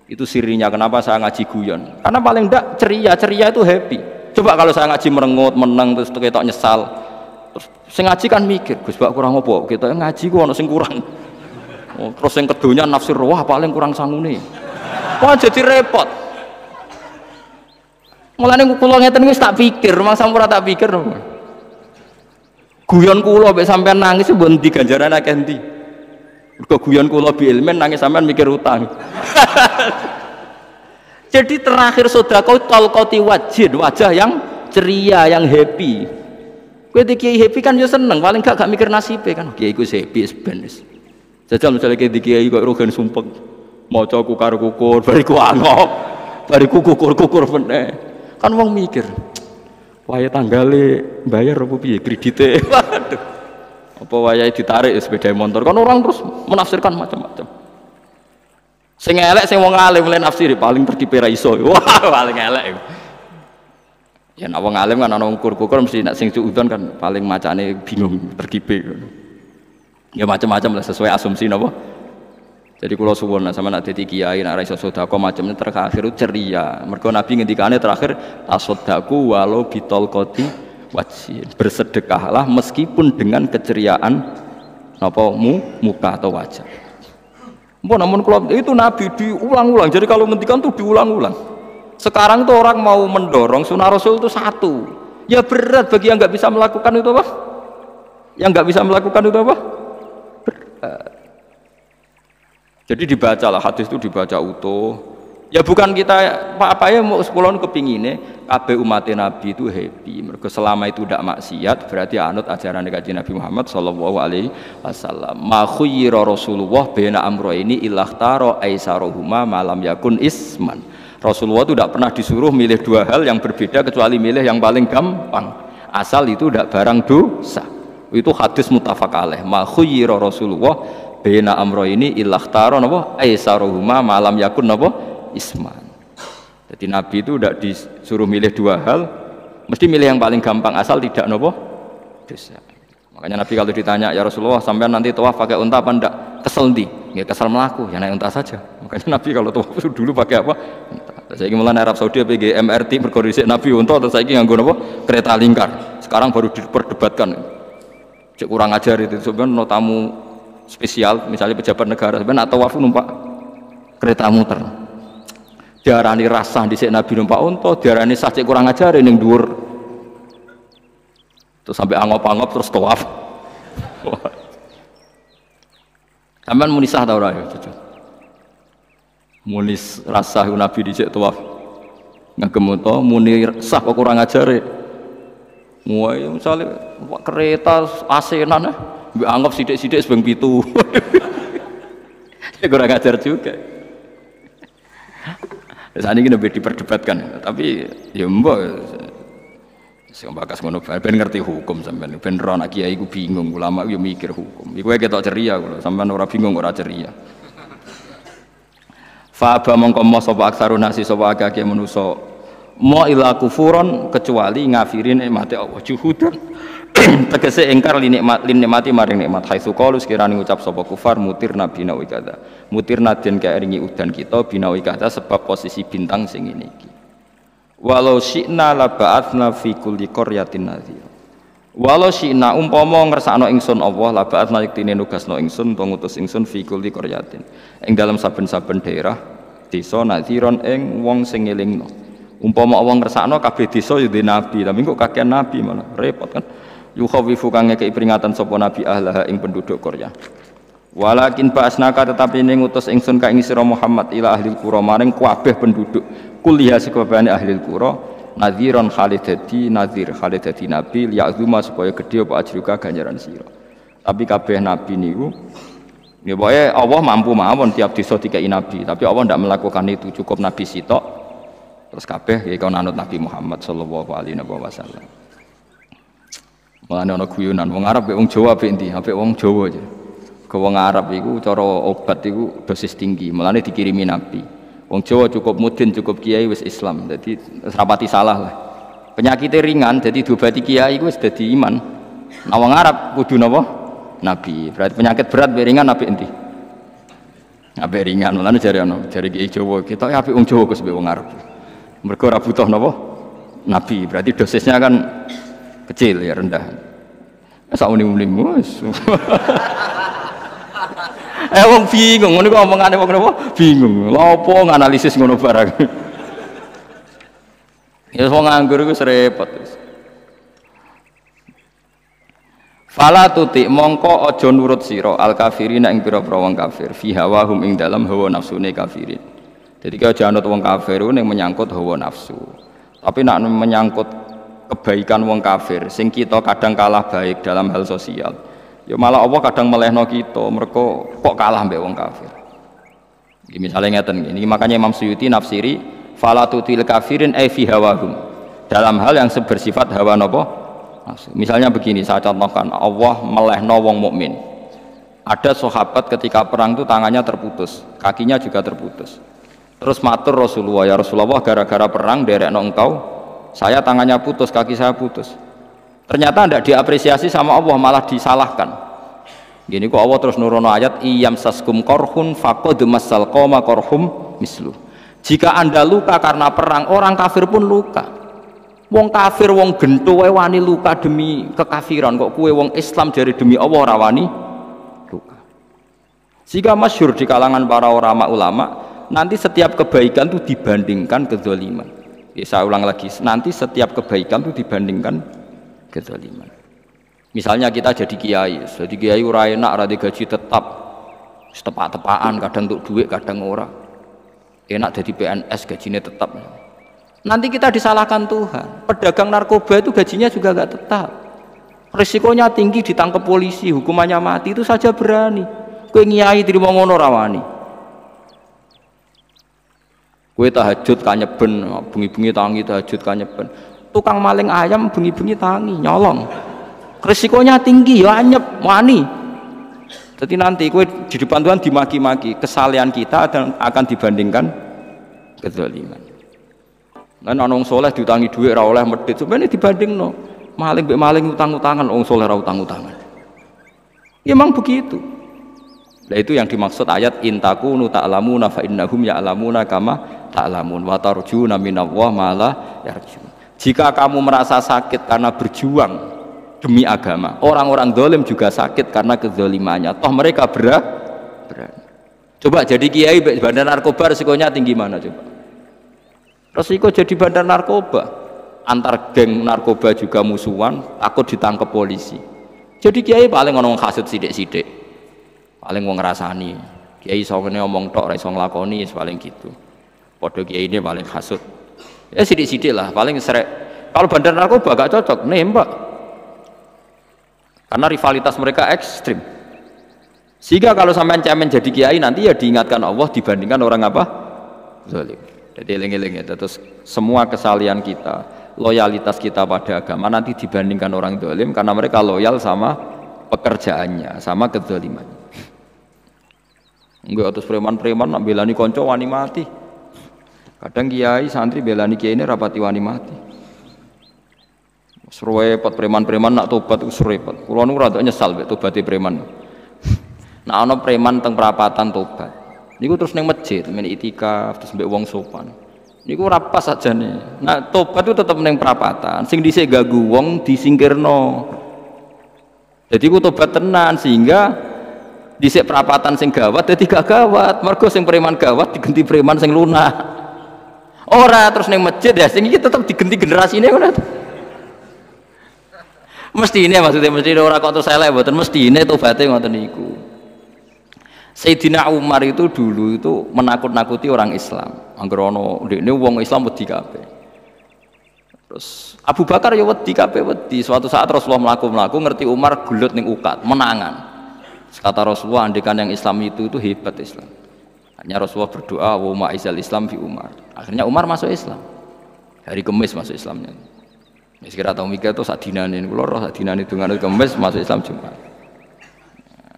Itu sirinya kenapa saya ngaji guyon, karena paling ndak ceria itu happy. Coba kalau saya ngaji merengut menang terus ketok nyesal terus sing ngaji kan mikir Gus bak kurang apa kita ngaji ku ono sing kurang. Oh, terus yang kedunya nafsir wah paling kurang sangune. Wah jadi repot. Mulane kula ngeten wis tak pikir, masa ora tak pikir. Guyon kula mek sampean nangis mbon ndi ganjaran akeh ndi. Mergo guyon kula bi ilmen nangis sampean mikir utang. Jadi terakhir sedekah talqati wajhin, wajah yang ceria, yang happy. Kowe iki happy kan yo seneng, paling gak mikir nasibe kan. Kiai iku happy ben wis. Jajal misalnya kayak dikiai kok Rugen sumpek maca kukar kukur bariku angop bariku kukur meneh kan wong mikir wayahe tanggale bayar apa piye kredite waduh apa wayahe ditarik sepeda motor kan orang terus menafsirkan macam-macam sing elek sing wong alim mulai nafsir paling terkipe ra iso wah paling elek ya nek wong alim kan ana ukur-ukur mesti nek sing suudon kan paling macane bingung terkipe ya macam-macam lah sesuai asumsi napa. Jadi kula suwun sama nak dadi kiai nak ra iso sedekah macamnya terakhir ceria. Mergo Nabi ngendikane terakhir tasaddaku walau bitolqoti wajhin. Bersedekahlah meskipun dengan keceriaan napa muka atau wajah. Namun kalau itu Nabi diulang-ulang. Jadi kalau ngendikan tuh diulang-ulang. Sekarang tuh orang mau mendorong sunnah Rasul itu satu. Ya berat bagi yang nggak bisa melakukan itu apa? Yang nggak bisa melakukan itu apa? Jadi dibacalah hadis itu dibaca utuh. Ya bukan kita apa ya mau sekolah kepingine kabeh umat Nabi itu happy. Mergo selama itu tidak maksiat berarti anut ajaran Kanjeng Nabi Muhammad sallallahu alaihi wasallam. Ma khayyira Rasulullah baina amrayni ilakhtara aisarohuma malam yakun isman. Rasulullah itu tidak pernah disuruh milih dua hal yang berbeda kecuali milih yang paling gampang. Asal itu tidak barang dosa. Itu hadis muttafaq alaih. Ma khayyira Rasulullah baina amrayni ilakhtara napa aisarohuma malam yakun napa isman. Jadi Nabi itu tidak disuruh milih dua hal, mesti milih yang paling gampang asal tidak nopo dosa. Makanya Nabi kalau ditanya, ya Rasulullah sampai nanti tawaf pakai unta apa enggak? Kesel ndi? Ya kesel melaku, ya naik unta saja. Makanya Nabi kalau tawaf dulu pakai apa? Unta. Saya ingin mulai Arab Saudi PG MRT berkoordinasi Nabi unta atau saya ingin nganggo nopo kereta lingkar. Sekarang baru diperdebatkan. Cek kurang ajar itu sebenarnya tamu spesial, misalnya pejabat negara sebenarnya tawaf numpak kereta muter. Diarani rasah dhisik Nabi numpak unta, diarani sah cek kurang ajar ning dhuwur. Terus sampai angop-angop terus tawaf. Sampeyan muni sah ta ora ya, Cucu? Muni rasah Nabi dhisik tawaf. Ngagem unta muni sah kok kurang ajar. Muai misale kereta asenan mbok anggap sithik-sithik sebeng 7. Ya kurang ajar juga. Saat ini lebih diperdebatkan, tapi ya mbak, saya bakas ngono, ben ngerti hukum sampean, ben ro anak kiai ku bingung, ulama yo mikir hukum. Iku ketok ceria kula, sampean ora bingung ora ceria. Fa ba mongko mo sapa aksarun nasi sapa akeh manusa, mo ila kufuron kecuali ngafirin nikmate Allah juhudan. Tegese ingkar li nikmati maring nikmat haitsu qalu sekirane ngucap sapa kufar mutirna binawi kada mutirna den kaeringi udan kita binawi kada sebab posisi bintang sing ngene iki walau syi'na la ba'atsna fi kulli qaryatin nadhir walau syi'na umpama ngersakno ingsun Allah la ba'atsna yektine nugasno ingsun utawa ngutus ingsun fi kulli qaryatin ing dalam saben-saben daerah desa nadhiron ing wong sing ngelingno umpama Allah ngersakno kabeh desa yo nabi tapi kok kakean nabi malah repot kan yukhawifu kang ngekeki peringatan sapa nabi ahlaha ing penduduk Korea. Walakin ba'asnaka tetapi ning ngutus ingsun ka ing sira Muhammad ila ahli qura maring kabeh penduduk kuliah sekabehane ahli qura nadhiron khalidati nadhir khalidati nabi liya'zuma supaya gedhe apa ajruka ganjaran sira. Tapi kabeh nabi niku ya pokoke Allah mampu mawon tiap desa dikei nabi, tapi Allah ndak melakukan itu, cukup nabi sitok terus kabeh ya kon anut Nabi Muhammad sallallahu alaihi wasallam. Mulane ana guyonan wong Arab mek wong Jawa apik endi? Apik wong Jawa aja. Ke wong Arab iku cara obat iku dosis tinggi. Mulane dikirimi Nabi. Wong Jawa cukup mudin, cukup kiai wis Islam. Dadi rapati salah lah. Penyakitnya ringan jadi diobati kiai iku wis dadi iman. Nah wong Arab kudu napa? Nabi. Berarti penyakit berat mek ringan apik endi? Apik ringan. Mulane jare kiai Jawa, kita apik wong Jawa Gus mek wong Arab. Mergo ora butuh napa? Nabi. Berarti dosisnya kan kecil ya rendah. Sauning-uning wis. Wong bingung ngono kok omongane wong napa? Bingung. Lha opo nganalisis ngono barang. Ya wong nganggur iku repot. Fala tuti mongko aja nurut sira al kafirin ing pira-pira wong kafir fi hawahum ing dalam hawa nafsune kafirin. Jadi kalau aja anut wong kafir ning menyangkut hawa nafsu. Tapi nak menyangkut kebaikan wong kafir sing kita kadang kalah baik dalam hal sosial ya malah Allah kadang melehno kita mereka kok kalah mbek wong kafir ini misalnya ngeten ini makanya Imam Suyuti nafsiri falatutil kafirin fi hawahum dalam hal yang bersifat hawa napa misalnya begini saya contohkan Allah melehno wong mukmin ada sahabat ketika perang itu tangannya terputus kakinya juga terputus terus matur Rasulullah ya Rasulullah gara-gara perang derekno engkau saya tangannya putus, kaki saya putus. Ternyata tidak diapresiasi sama Allah, malah disalahkan. Gini kok Allah terus nurono ayat iyam saskum korhun faqad masal qoma korhum mislu. Jika anda luka karena perang, orang kafir pun luka. Wong kafir, wong gento wani luka demi kekafiran. Kok kue wong Islam dari demi Allah ora wani luka. Jika masyhur di kalangan para ulama, nanti setiap kebaikan itu dibandingkan kezaliman. Ya, saya ulang lagi, nanti setiap kebaikan itu dibandingkan kezaliman. Misalnya kita jadi kiai ora enak, ora gaji tetap, tepak-tepakan, kadang untuk duit, kadang ora. Enak jadi PNS gajinya tetap. Nanti kita disalahkan Tuhan. Pedagang narkoba itu gajinya juga nggak tetap. Risikonya tinggi, ditangkap polisi, hukumannya mati, itu saja berani. Kowe ngiyai terima ngono rawani. Kowe tahajud kanyeben, bengi-bengi tangi tahajud kanyeben. Tukang maling ayam bengi-bengi tangi nyolong. Risikonya tinggi ya anyep wani. Jadi nanti kowe di depan Tuhan dimaki-maki, kesalehan kita akan dibandingkan kezaliman. Lan ana wong saleh diutangi dhuwit ora oleh medhit, sebenarnya dibandingno. Maling mbek maling utang-utangan, wong saleh ora utang-utangan. Ya memang begitu. Nah itu yang dimaksud ayat intakunu ta'lamuna fa innahum ya'lamuna kama ta'lamun wa tarjuna minallah ma la yarjun. Jika kamu merasa sakit karena berjuang demi agama, orang-orang zalim juga sakit karena kezalimannya. Toh mereka berani. Coba jadi kiai bandar narkoba resikonya tinggi mana coba? Resiko jadi bandar narkoba. Antar geng narkoba juga musuhan, takut ditangkap polisi. Jadi kiai paling ngomong hasud sidik-sidik, paling wong ngrasani. Kiai songene ngomong tok ora iso nglakoni paling gitu. Padha kiai ini paling hasud. Ya sidik-sidik lah, paling serek. Kalau bandar narkoba gak cocok, nembak. Karena rivalitas mereka ekstrim. Sehingga kalau sampean cemen jadi kiai nanti ya diingatkan Allah dibandingkan orang apa? Zalim. Jadi eling-eling ya, terus semua kesalahan kita, loyalitas kita pada agama nanti dibandingkan orang zalim karena mereka loyal sama pekerjaannya, sama kezalimannya. Enggak terus preman-preman nak belani konco wani mati. Kadang kiai santri belani kiai ini rapati wani mati. Repot preman-preman nak tobat itu repot. Kulo nu rada nyesal mek tobate preman. Nak ana preman teng perapatan tobat. Niku terus ning masjid, men itikaf terus mbek wong sopan. Niku ora pas sajane. Nah, tobat itu tetep ning perapatan. Sing dhisik gagu wong disingkirno. Jadi ku tobat tenan sehingga dhisik perapatan sing gawat dadi gak gawat. Mergo sing preman gawat diganti preman sing lunak. Ora terus ning masjid ya sing iki tetep diganti generasine ngono. Mestine maksudnya mesti ora kok terus elek mboten mestine tobaté ngoten niku. Sayyidina Umar itu dulu itu menakut-nakuti orang Islam. Angger ana ndekne wong Islam wedi kabeh. Terus Abu Bakar ya wedi kabeh wedi. Suatu saat Rasulullah mlaku-mlaku ngerti Umar gelut ning ukat, menangan. Kata Rasulullah andekan yang Islam itu hebat Islam. Hanya Rasulullah berdoa wa ma'izal Islam fi Umar. Akhirnya Umar masuk Islam. Hari Kamis masuk Islamnya. Wis kira tau mikir to sak dinane kula roh sak dinane dungane Kamis masuk Islam Jumat.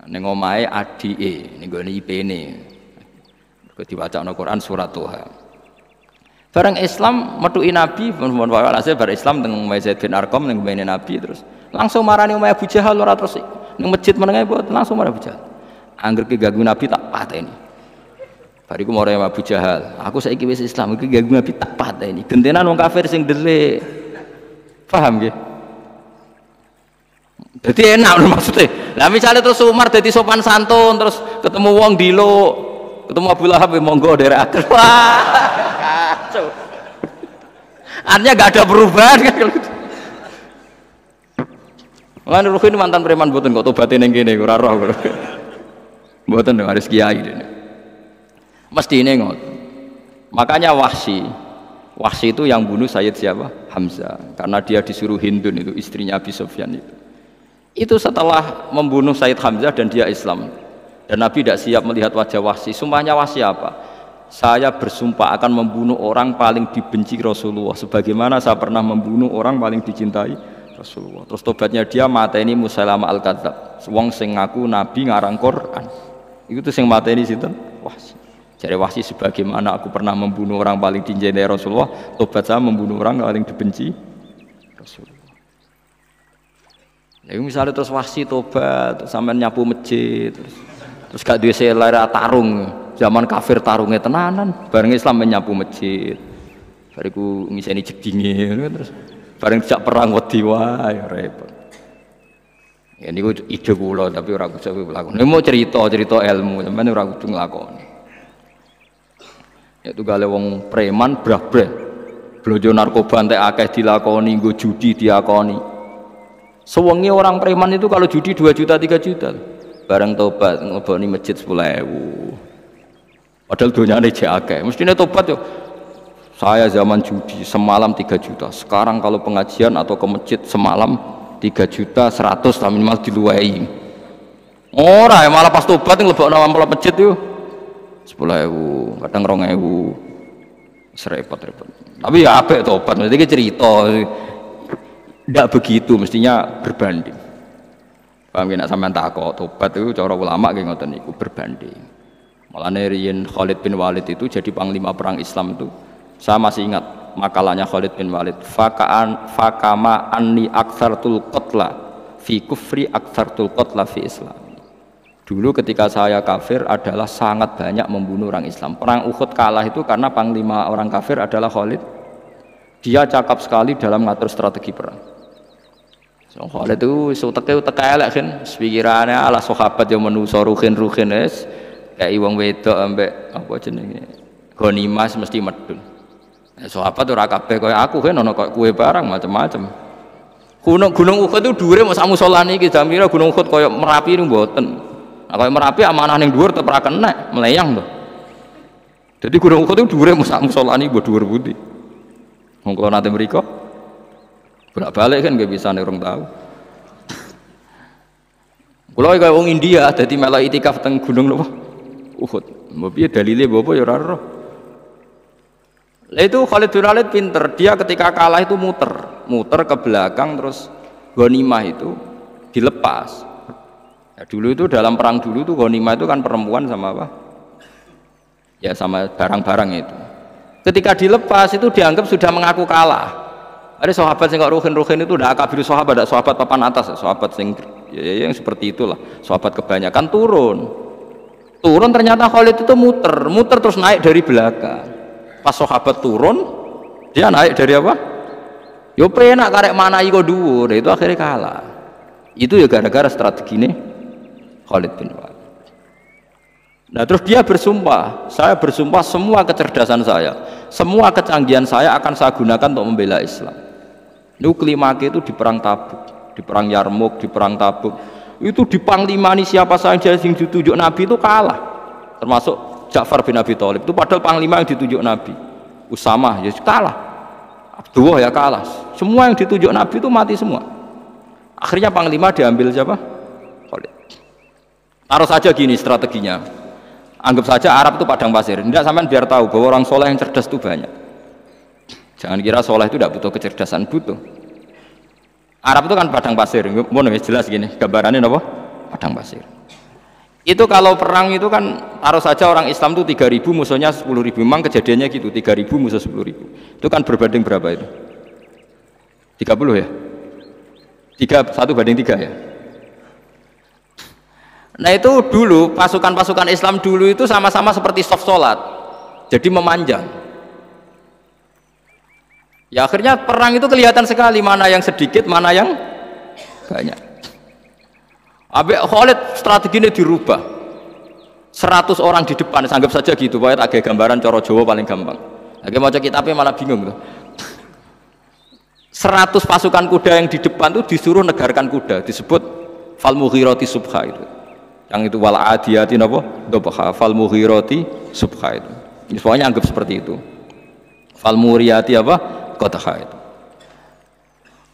Ning omahe adike ning gone IP-ne. Mergo diwacana Quran surat Toha. Bareng Islam metuki Nabi, mun walhasil bar Islam teng Zaid bin Arqam ning mbene Nabi terus langsung marani omahe Abu Jahal ora terus ning masjid menenge langsung marani Abu Jahal. Angger ki ganggu Nabi tak pateni. Bariku marani Abu Jahal, aku saiki wis Islam iki ganggu Nabi tak pateni. Gentenan wong kafir sing delik. Paham nggih? Jadi enak maksudnya. Nah misalnya terus Umar jadi sopan santun, terus ketemu wong dilo, ketemu Abu Lahab monggo dari akhir. Wah, kacau. Artinya gak ada perubahan kan kalau gitu. Mana Ruhi ini mantan preman buatan kok tobatin yang gini, ora roh. Buatan dong harus kiai ini. Mesti ini ngot. Makanya Wahsy itu yang bunuh Sayyid siapa? Hamzah. Karena dia disuruh Hindun itu istrinya Abi Sufyan itu. Itu setelah membunuh Sayyid Hamzah dan dia Islam. Dan Nabi tidak siap melihat wajah Wahsy. Sumpahnya Wahsy apa? Saya bersumpah akan membunuh orang paling dibenci Rasulullah. Sebagaimana saya pernah membunuh orang paling dicintai Rasulullah. Terus tobatnya dia mateni Musailamah al-Kadzab. Wong sing ngaku Nabi ngarang Quran. Itu tuh sing mateni sinten? Wahsy. Jadi Wahsy sebagaimana aku pernah membunuh orang paling dicintai Rasulullah, tobat saya membunuh orang paling dibenci Rasulullah. Ya misalnya terus Wahsy tobat, sampai nyapu masjid, terus gak duwe selera tarung, zaman kafir tarungnya tenanan, bareng Islam menyapu masjid, bariku ngiseni jedinge, terus bareng dijak perang wedi wae repot. Ya niku ide kula tapi ora bisa lakoni. Nek mau cerita ilmu, sampeyan ora kudu nglakoni. Ya tunggale wong preman brah-breh. Blonjo narkoba entek akeh dilakoni, nggo judi diakoni. Sewengi orang preman itu kalau judi 2 juta 3 juta. Bareng tobat ngeboni masjid 10.000. Padahal donyane jek akeh. Mestine tobat yo. Saya zaman judi semalam 3 juta. Sekarang kalau pengajian atau ke masjid semalam 3 juta 100 lah minimal diluwei. Ora ya malah pas tobat nglebokno amplop masjid yo 10.000, kadang 2.000. Serepot-repot. Tapi ya apik tobat, mesti cerita. Tidak begitu, mestinya berbanding. Paham ya, sampean takok tobat itu cara ulama nggih ngoten niku berbanding. Mulane riyen Khalid bin Walid itu jadi panglima perang Islam itu. Saya masih ingat makalahnya Khalid bin Walid. Fakama anni aktsartul qatla fi kufri aktsartul qatla fi Islam. Dulu ketika saya kafir adalah sangat banyak membunuh orang Islam. Perang Uhud kalah itu karena panglima orang kafir adalah Khalid. Dia cakap sekali dalam mengatur strategi perang. Khalid itu uteke elek kan, pikirannya ala sahabat yang menuso ruhin es, kayak wong wedok ambek apa jenenge ghanimah mesti medun. Sahabat ora kabeh kaya aku kan ono kaya kue barang macam-macam. Gunung Uhud itu dhuwure mok sak musala niki jamira Gunung Uhud kaya Merapi niku mboten. Nah kaya Merapi amanah ning dhuwur tetep ora kena, meleyang to. Jadi Gunung Uhud itu dhuwure mok sak musala niki mbok dhuwur pundi. Wong kula nate mriko bolak-balik kan gak bisa nih orang tahu. Kalau kayak orang India, jadi malah itikaf teng gunung loh, Uhud. Mau piye dalile bopo ya ora roh. Itu Khalid bin Walid pinter. Dia ketika kalah itu muter ke belakang terus ghanimah itu dilepas. Ya, dulu itu dalam perang dulu tuh ghanimah itu kan perempuan sama apa? Ya sama barang-barang itu. Ketika dilepas itu dianggap sudah mengaku kalah. Ada sahabat yang ruhin itu udah akabir sahabat, ada sahabat papan atas, sahabat yang seperti itulah, sahabat kebanyakan turun ternyata Khalid itu muter terus naik dari belakang. Pas sahabat turun, dia naik dari apa? Yo penak karek mana iko dhuwur, itu akhirnya kalah. Itu ya gara-gara strategi ini Khalid bin Walid. Nah terus dia bersumpah, saya bersumpah semua kecerdasan saya, semua kecanggihan saya akan saya gunakan untuk membela Islam. Nuklimake itu di perang Tabuk, di perang Yarmuk, di perang Tabuk itu di panglimani siapa saja yang ditunjuk Nabi itu kalah, termasuk Ja'far bin Abi Thalib itu padahal panglima yang ditunjuk Nabi. Usamah ya kalah, Abdullah ya kalah, semua yang ditunjuk Nabi itu mati semua. Akhirnya panglima diambil siapa? Khalid. Taruh saja gini strateginya, anggap saja Arab itu padang pasir. Tidak, sampean biar tahu bahwa orang soleh yang cerdas itu banyak. Jangan kira soleh itu tidak butuh kecerdasan, butuh. Arab itu kan padang pasir, mau jelas gini gambarannya apa? Padang pasir. Itu kalau perang itu kan taruh saja orang Islam itu 3.000 musuhnya 10.000. Memang kejadiannya gitu, 3.000 musuh 10.000. Itu kan berbanding berapa itu? 30 ya? 1 banding 3 ya? Nah itu dulu pasukan-pasukan Islam dulu itu sama-sama seperti soft sholat, jadi memanjang. Ya akhirnya perang itu kelihatan sekali mana yang sedikit, mana yang banyak. Habis Khalid strateginya dirubah. 100 orang di depan, anggap saja gitu, pokoknya agak gambaran coro Jawa paling gampang. Lagi mau kitabnya malah bingung tuh. 100 pasukan kuda yang di depan itu disuruh negarkan kuda, disebut fal mughirati subha itu. Yang itu wal adiyati napa? Dobha fal mughirati subha itu. Pokoknya anggap seperti itu. Fal muriyati apa? Qadha itu.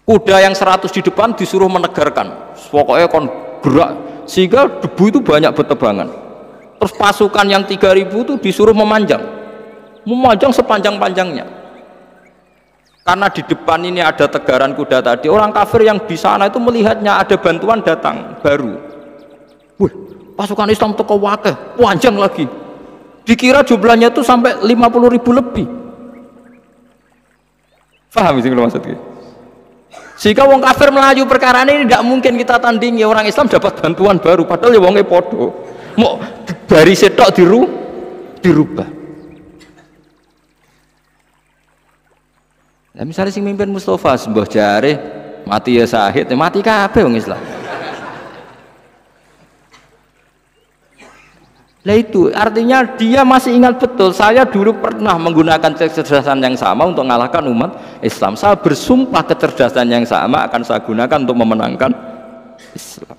Kuda yang 100 di depan disuruh menegarkan. Pokoknya kon gerak sehingga debu itu banyak bertebangan. Terus pasukan yang 3.000 itu disuruh memanjang sepanjang-panjangnya. Karena di depan ini ada tegaran kuda tadi, orang kafir yang di sana itu melihatnya ada bantuan datang baru. Wih, pasukan Islam teko wakeh, panjang lagi. Dikira jumlahnya itu sampai 50.000 lebih. Paham sih kalau maksudnya? Jika wong kafir melaju perkara ini tidak mungkin kita tandingi, orang Islam dapat bantuan baru, padahal ya wongnya podo. Mau dari setok dirubah. Nah, misalnya sing mimpin Mustafa sembah jare mati ya sahid, mati kabeh wong Islam. Lah itu artinya dia masih ingat betul, saya dulu pernah menggunakan kecerdasan yang sama untuk mengalahkan umat Islam. Saya bersumpah kecerdasan yang sama akan saya gunakan untuk memenangkan Islam.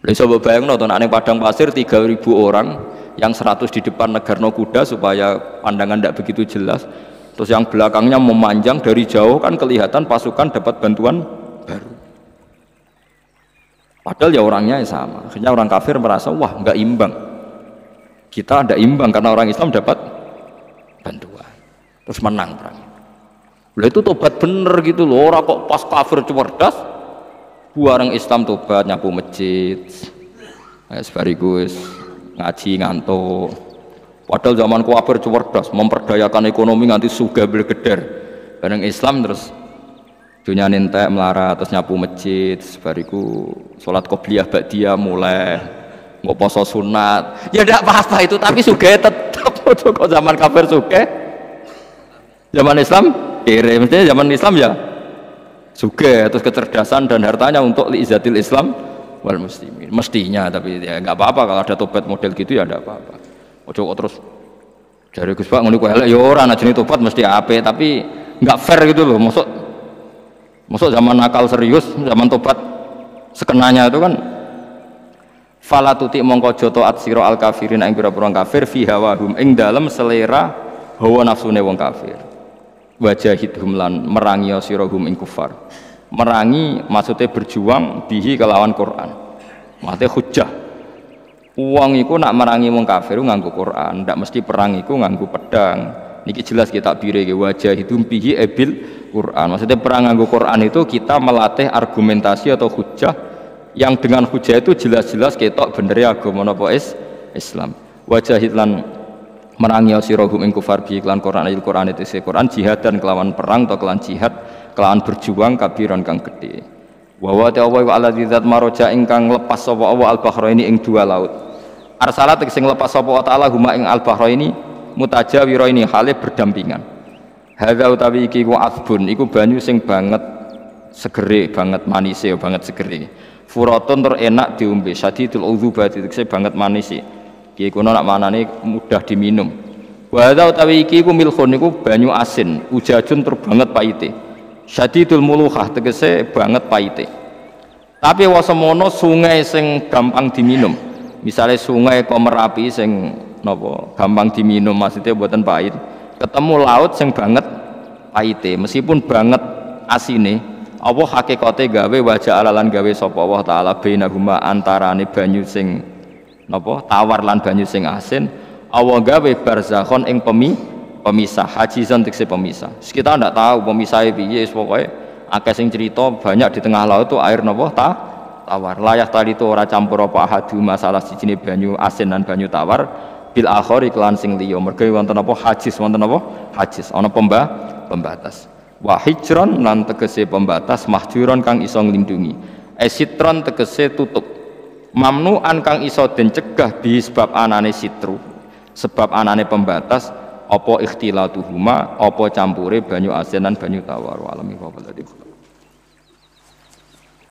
Lalu coba bayang nonton aneh padang pasir 3.000 orang, yang 100 di depan negarno kuda supaya pandangan tidak begitu jelas. Terus yang belakangnya memanjang, dari jauh kan kelihatan pasukan dapat bantuan baru. Padahal ya orangnya sama. Akhirnya orang kafir merasa wah nggak imbang. Kita ada imbang karena orang Islam dapat bantuan, terus menang perang. Lah itu tobat bener gitu loh, orang kok pas kafir cerdas, bareng Islam tobat nyapu masjid, sebarigus ngaji ngantuk. Padahal zaman kafir cerdas, memperdayakan ekonomi nganti sugih bergeder, bareng Islam terus dunia nentek melarat, terus nyapu masjid, sebariku sholat qobliyah ba'diyah mulai. Mau poso sunat ya tidak apa-apa itu, tapi sugih tetap. Kok zaman kafir sugih, zaman Islam kere, mestinya zaman Islam ya sugih, terus kecerdasan dan hartanya untuk liizatil Islam wal muslimin mestinya. Tapi ya nggak apa-apa kalau ada tobat model gitu ya, tidak apa-apa. Ojo terus dari Gus Pak ngono kuwi elek ya ora, ana jenenge tobat mesti ape, tapi nggak fair gitu loh. Masuk zaman nakal serius, zaman tobat sekenanya itu kan. Fala tuti mongko joto at sira al kafirin ing pira-pira kafir fi hawahum ing dalem selera hawa nafsune wong kafir. Wajahidhum lan merangi sira hum ing kufar. Merangi maksudnya berjuang bihi kelawan Quran. Maksudnya hujjah. Wong iku nak merangi wong kafir nganggo Quran, ndak mesti perang iku nganggo pedang. Niki jelas kita bire wajahidhum bihi ebil Quran. Maksudnya perang nganggo Quran itu kita melatih argumentasi atau hujjah yang dengan hujah itu jelas-jelas ketok bener ya agama napa Islam. Wajahid lan merangi sira hum ing kufar bi iklan Quran ayat Quran itu Quran jihad dan kelawan perang atau kelawan jihad kelawan berjuang kabiran kang gede. Wa wa ta'ala wa alladzi zat maroja ingkang lepas sapa Allah al-bahraini ing dua laut. Arsalat sing lepas sapa ta'ala huma ing al-bahraini mutajawiraini hale berdampingan. Hadza utawi iki ku asbun iku banyu sing banget segere banget manise banget segere. Furatun tur enak diombe, sadidul udzubati tekse banget manis iki. Iki kono nak manane mudah diminum. Wa hadza utawi iki ku milkhun niku banyu asin, ujajun tur banget paite. Sadidul muluhah tegese banget paite. Tapi wasemono sungai sing gampang diminum. Misalnya sungai Komerapi sing napa gampang diminum maksudnya mboten pahit. Ketemu laut sing banget paite, meskipun banget asine. Allah hakikate gawe wajah alalan gawe sapa Allah taala bainahuma antarane banyu sing napa tawar lan banyu sing asin. Allah gawe barzakhon ing pemisah, hajizan tekse pemisah. Kita ndak tahu pemisahnya piye, pokoke akeh sing cerita banyak di tengah laut itu air napa tawar. Layak tali itu ora campur apa ahadu masalah sijine banyu asin dan banyu tawar bil akhari kelan sing liya. Mergo wonten apa hajiz, wonten apa hajiz ana pembatas. Wa hijron lan tegese pembatas mahjuron kang iso nglindungi. Esitron tegese tutup. Mamnuan kang iso den cegah bi sebab anane sitru. Sebab anane pembatas apa ikhtilatuhuma apa campure banyu asin lan banyu tawar. Wa alami wa